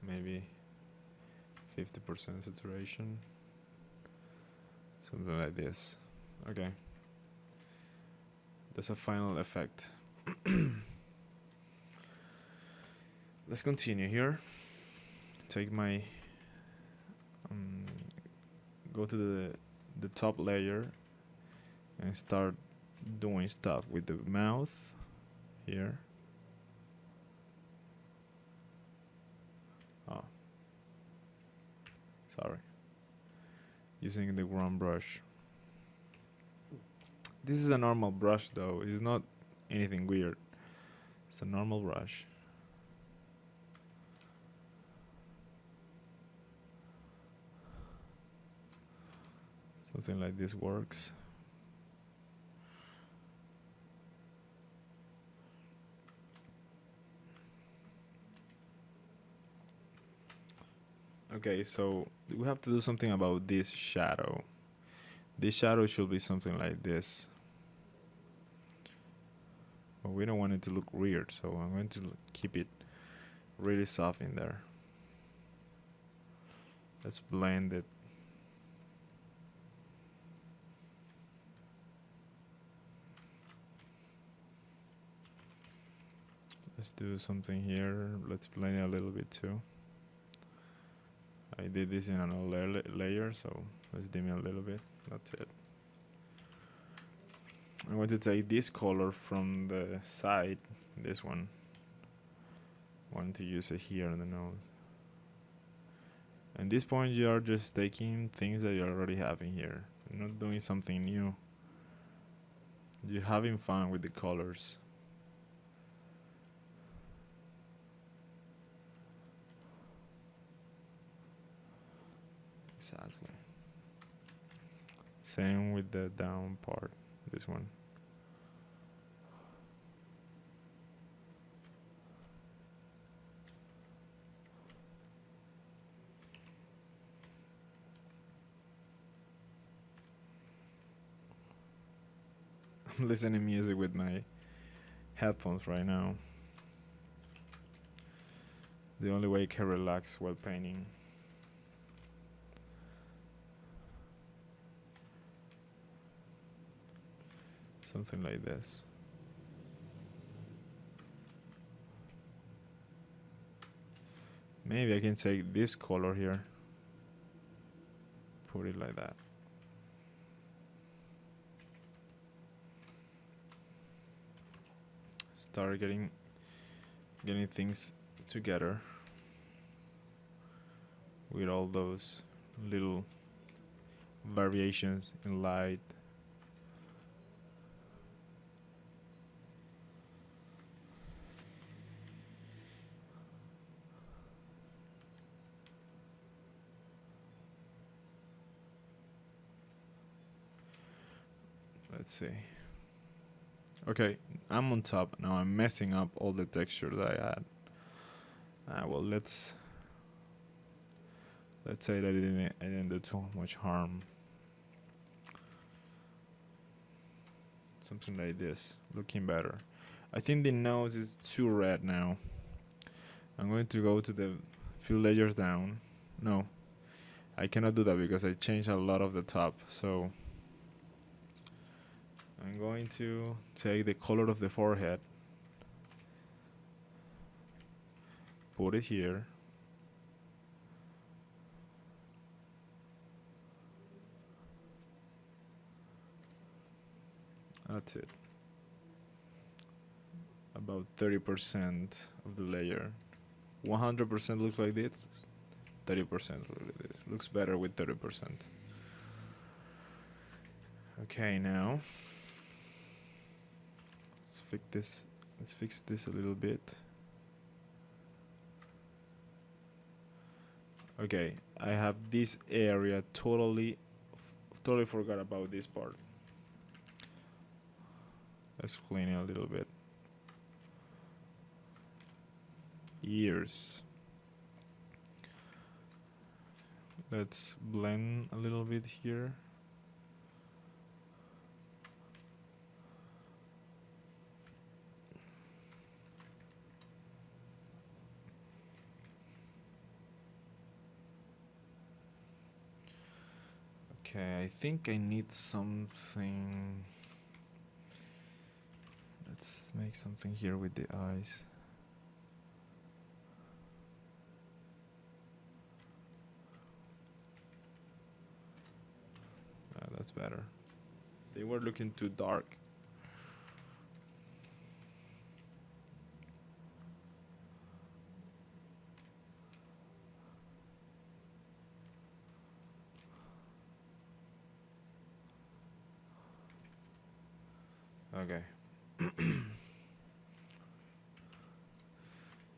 Maybe 50% saturation. Something like this. Okay. That's a final effect. Let's continue here. Take my go to the top layer and start doing stuff with the mouth here. Oh, sorry. Using the wrong brush. This is a normal brush though. It's not anything weird. It's a normal brush. Something like this works. Okay, so we have to do something about this shadow. This shadow should be something like this. But we don't want it to look weird, so I'm going to keep it really soft in there. Let's blend it. Let's do something here. Let's blend it a little bit too. I did this in another layer, so let's dim it a little bit. That's it. I'm going to take this color from the side, this one. I want to use it here on the nose. At this point, you are just taking things that you already have in here. You're not doing something new. You're having fun with the colors. Exactly. Same with the down part, this one. I'm listening music with my headphones right now. The only way I can relax while painting. Something like this. Maybe I can take this color here, put it like that. Start getting things together with all those little variations in light. Let's see. Okay, I'm on top now. I'm messing up all the textures I had. Well, let's say that I didn't do too much harm. Something like this, looking better. I think the nose is too red now. I'm going to go to the few layers down. No, I cannot do that because I changed a lot of the top. So I'm going to take the color of the forehead, put it here. That's it. About 30% of the layer. 100% looks like this. 30% looks like this. Looks better with 30%. Okay, now let's fix this. Let's fix this a little bit. Okay, I have this area totally forgot about this part. Let's clean it a little bit. Ears. Let's blend a little bit here. Okay, I think I need something. Let's make something here with the eyes. That's better. They were looking too dark. Okay.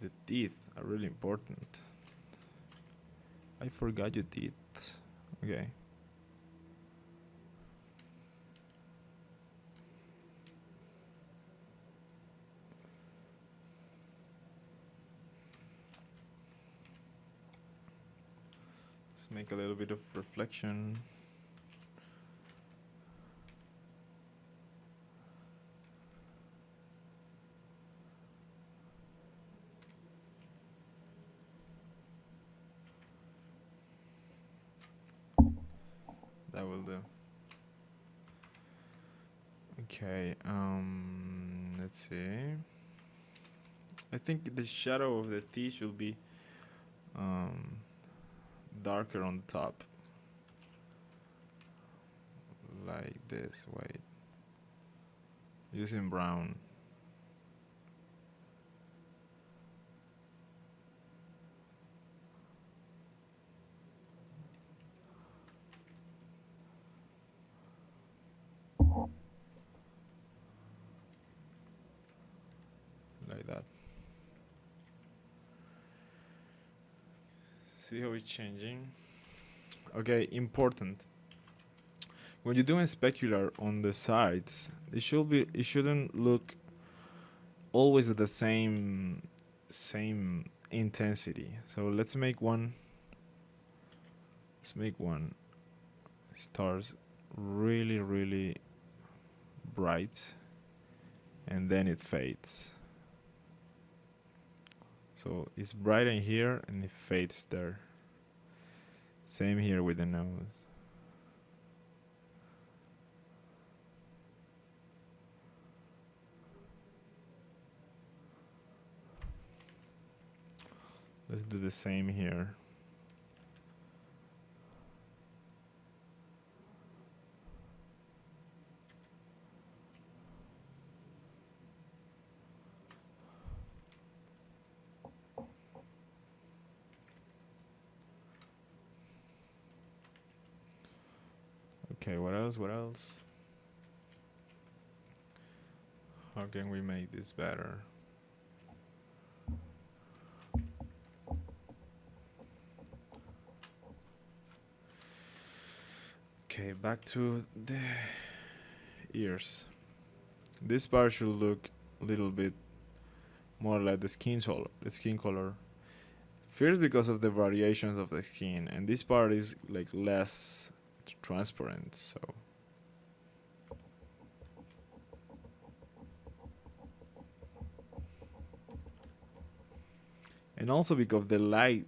The teeth are really important. I forgot your teeth. Okay. Let's make a little bit of reflection. That will do. Okay, let's see. I think the shadow of the T should be um, darker on the top. Like this, wait. Using brown. Like that. See how it's changing? Okay, important. When you're doing specular on the sides, it shouldn't look always at the same intensity. So let's make one. Let's make one stars really bright, and then it fades. So it's bright in here and it fades there. Same here with the nose. Let's do the same here. Okay, what else? What else? How can we make this better? Okay, back to the ears. This part should look a little bit more like the skin color. First, because of the variations of the skin, and this part is like less transparent, so and also because the light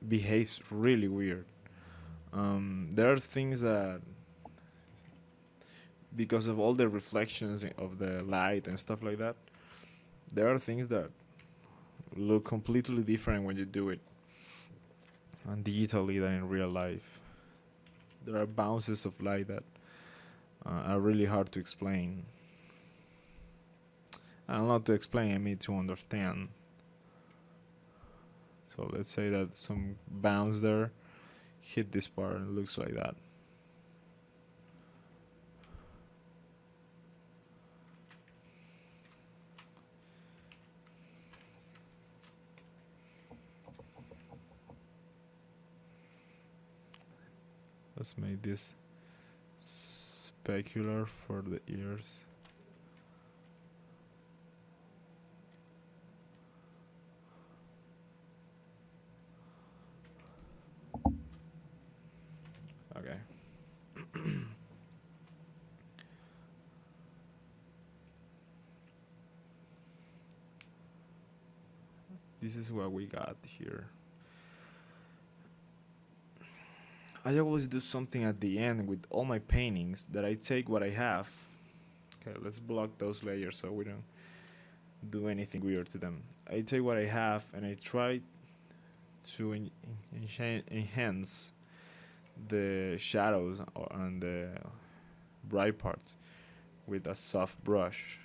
behaves really weird. There are things that, because of all the reflections of the light and stuff like that, there are things that look completely different when you do it digitally than in real life. There are bounces of light that are really hard to explain. And not to explain, I mean to understand. So let's say that some bounce there hit this part and it looks like that. Let's make this specular for the ears. Okay. This is what we got here. I always do something at the end with all my paintings that I take what I have. Okay, let's block those layers so we don't do anything weird to them. I take what I have and I try to enhance the shadows on the bright parts with a soft brush.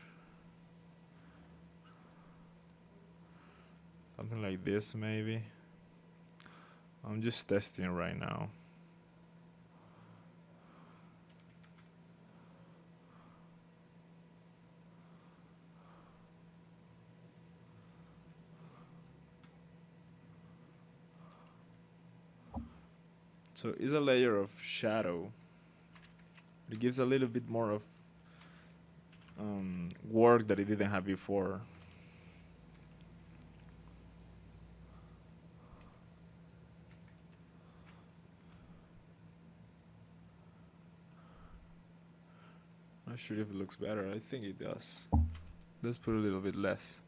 Something like this maybe. I'm just testing right now. So it's a layer of shadow. It gives a little bit more of work that it didn't have before. not sure if it looks better. I think it does. Let's put a little bit less.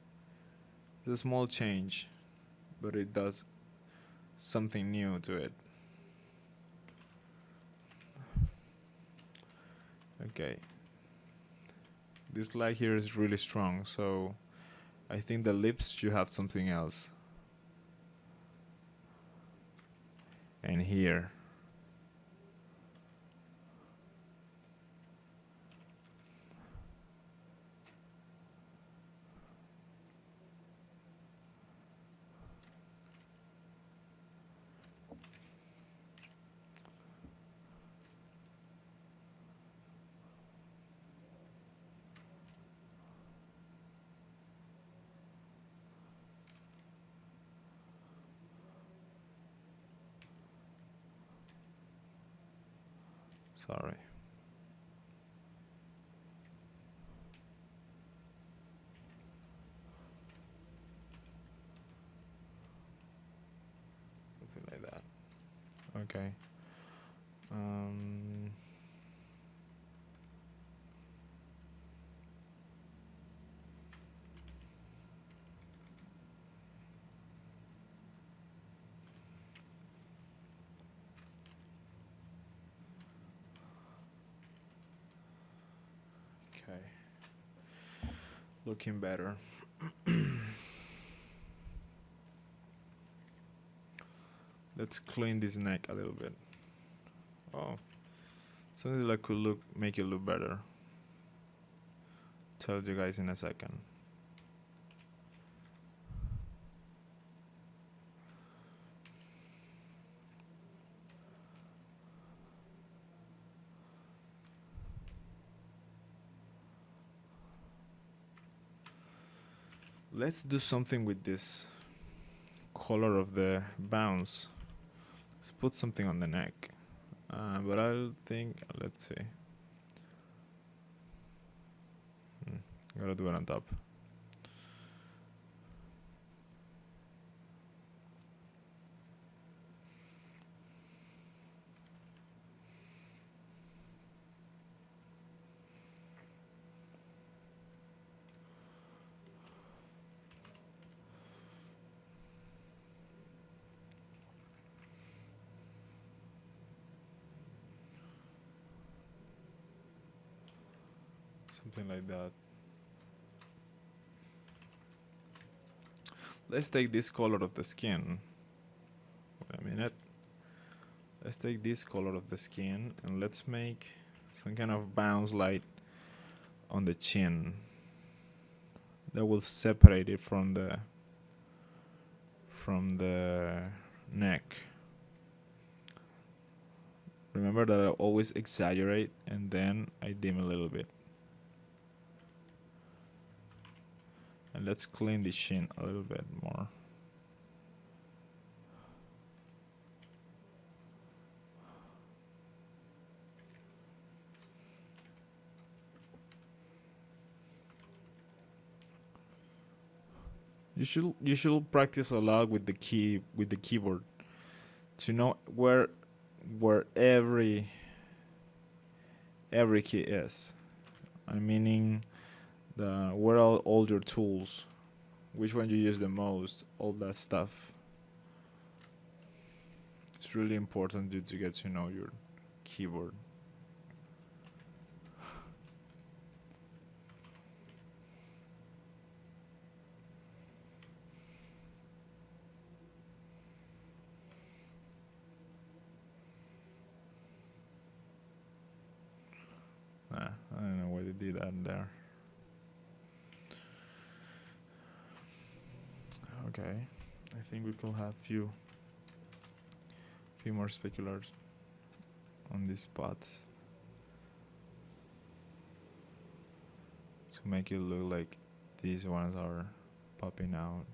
It's a small change, but it does something new to it. Okay. This light here is really strong, so I think the lips should have something else. And here. Sorry. Something like that. Okay. Okay. Looking better. Let's clean this neck a little bit. Oh, something that could make it look better. Tell you guys in a second. Let's do something with this color of the bounce. Let's put something on the neck. But I'll think, let's see. Gotta do it on top. Something like that. Let's take this color of the skin. Wait a minute. Let's take this color of the skin and let's make some kind of bounce light on the chin that will separate it from the neck. Remember that I always exaggerate and then I dim a little bit. And let's clean the chin a little bit more. You should practice a lot with the keyboard to know where every key is. I'm meaning where are all your tools, which one you use the most, all that stuff. It's really important to get to know your keyboard. I don't know why they did that there. Okay, I think we could have few more speculars on these spots to make it look like these ones are popping out.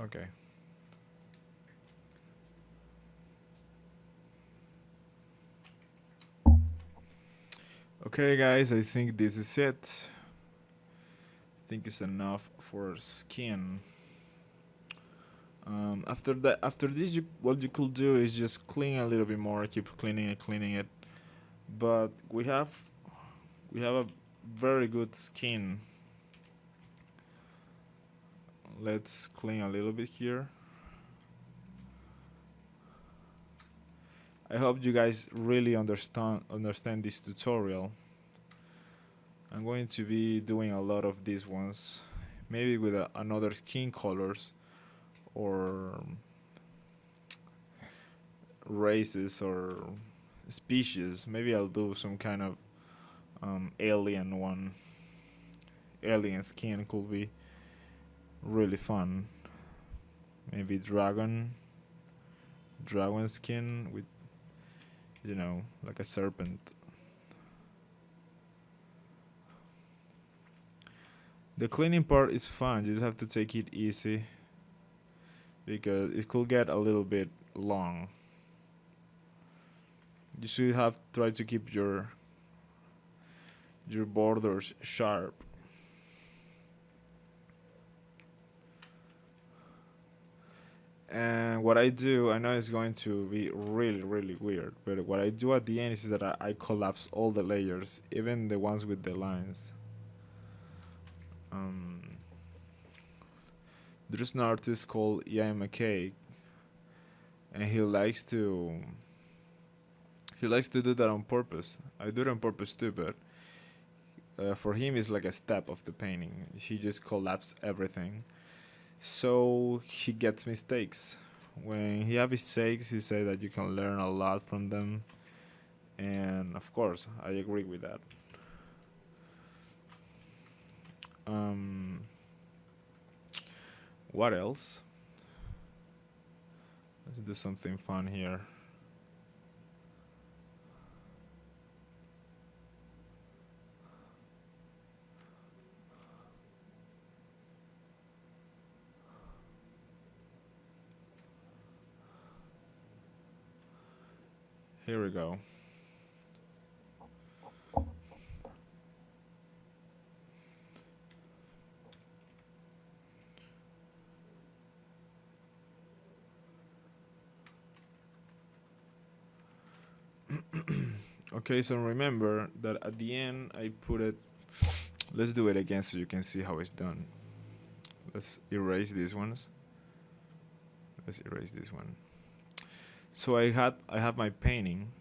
Okay. Okay, guys, I think this is it. I think it's enough for skin. After that, after this, what you could do is just clean a little bit more, keep cleaning and cleaning it. But we have a very good skin. Let's clean a little bit here. I hope you guys really understand this tutorial. I'm going to be doing a lot of these ones, maybe with another skin colors or races or species. Maybe I'll do some kind of alien one. Alien skin could be really fun. Maybe dragon skin with, like a serpent. The cleaning part is fun. You just have to take it easy because it could get a little bit long. You should have tried to keep your borders sharp. And what I do, I know it's going to be really, really weird, but what I do at the end is that I collapse all the layers, even the ones with the lines. Um, there's an artist called Ian McKay, and he likes to do that on purpose. I do it on purpose too, but for him, it's like a step of the painting. He just collapses everything, so he gets mistakes. When he have mistakes, he say that you can learn a lot from them, and of course, I agree with that. Um, what else? Let's do something fun here. Here we go. Okay, so remember that at the end I put it. Let's do it again so you can see how it's done. Let's erase these ones. Let's erase this one. So I have my painting.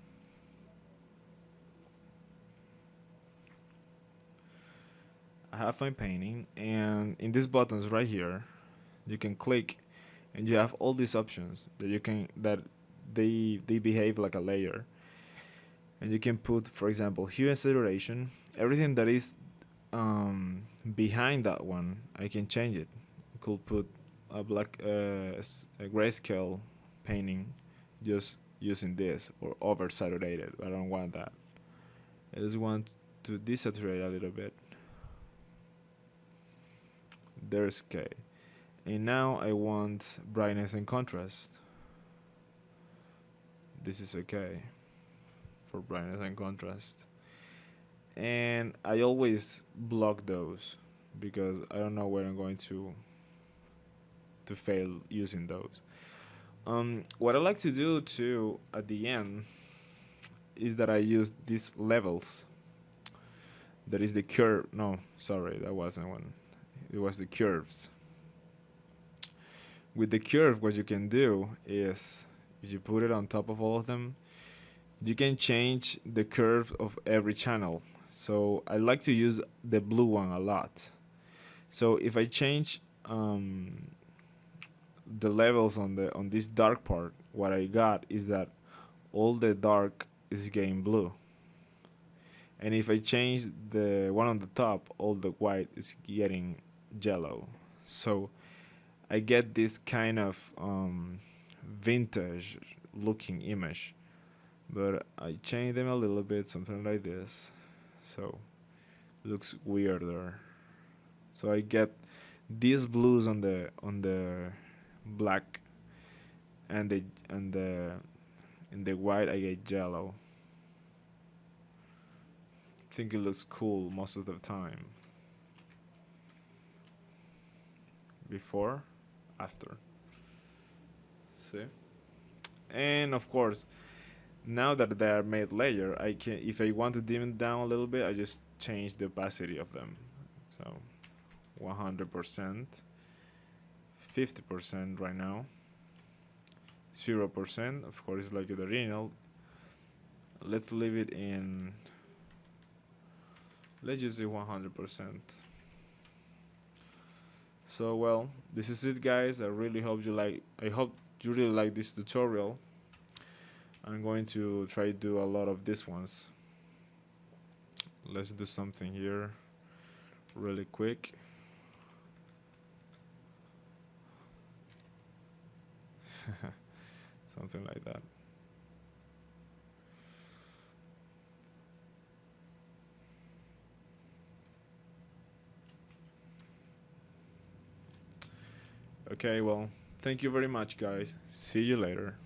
I have my painting, and in these buttons right here, you can click, and you have all these options that they behave like a layer, and you can put, for example, hue and saturation. Everything that is behind that one, I can change it. I could put a grayscale painting, just using this, or over saturated. I don't want that. I just want to desaturate a little bit. There's K. And now I want brightness and contrast. This is okay for brightness and contrast. And I always block those because I don't know where I'm going to fail using those. What I like to do too at the end is that I use these levels. That is the curve. No, sorry, that wasn't one. It was the curves. With the curve, what you can do is if you put it on top of all of them, you can change the curve of every channel. So I like to use the blue one a lot. So if I change the levels on this dark part, what I got is that all the dark is getting blue. And if I change the one on the top, all the white is getting yellow. So I get this kind of vintage looking image. But I change them a little bit, something like this. So looks weirder. So I get these blues on the black, and the in the white I get yellow. I think it looks cool most of the time. Before, after. See? And of course, now that they are made layer, I can, if I want to dim it down a little bit, I just change the opacity of them. So 100%, 50% right now, 0%, of course, like the original. Let's leave it in, let's just say 100%. So well, this is it, guys. I hope you really like this tutorial. I'm going to try to do a lot of these ones. Let's do something here really quick. Something like that. Okay, well, thank you very much, guys. See you later.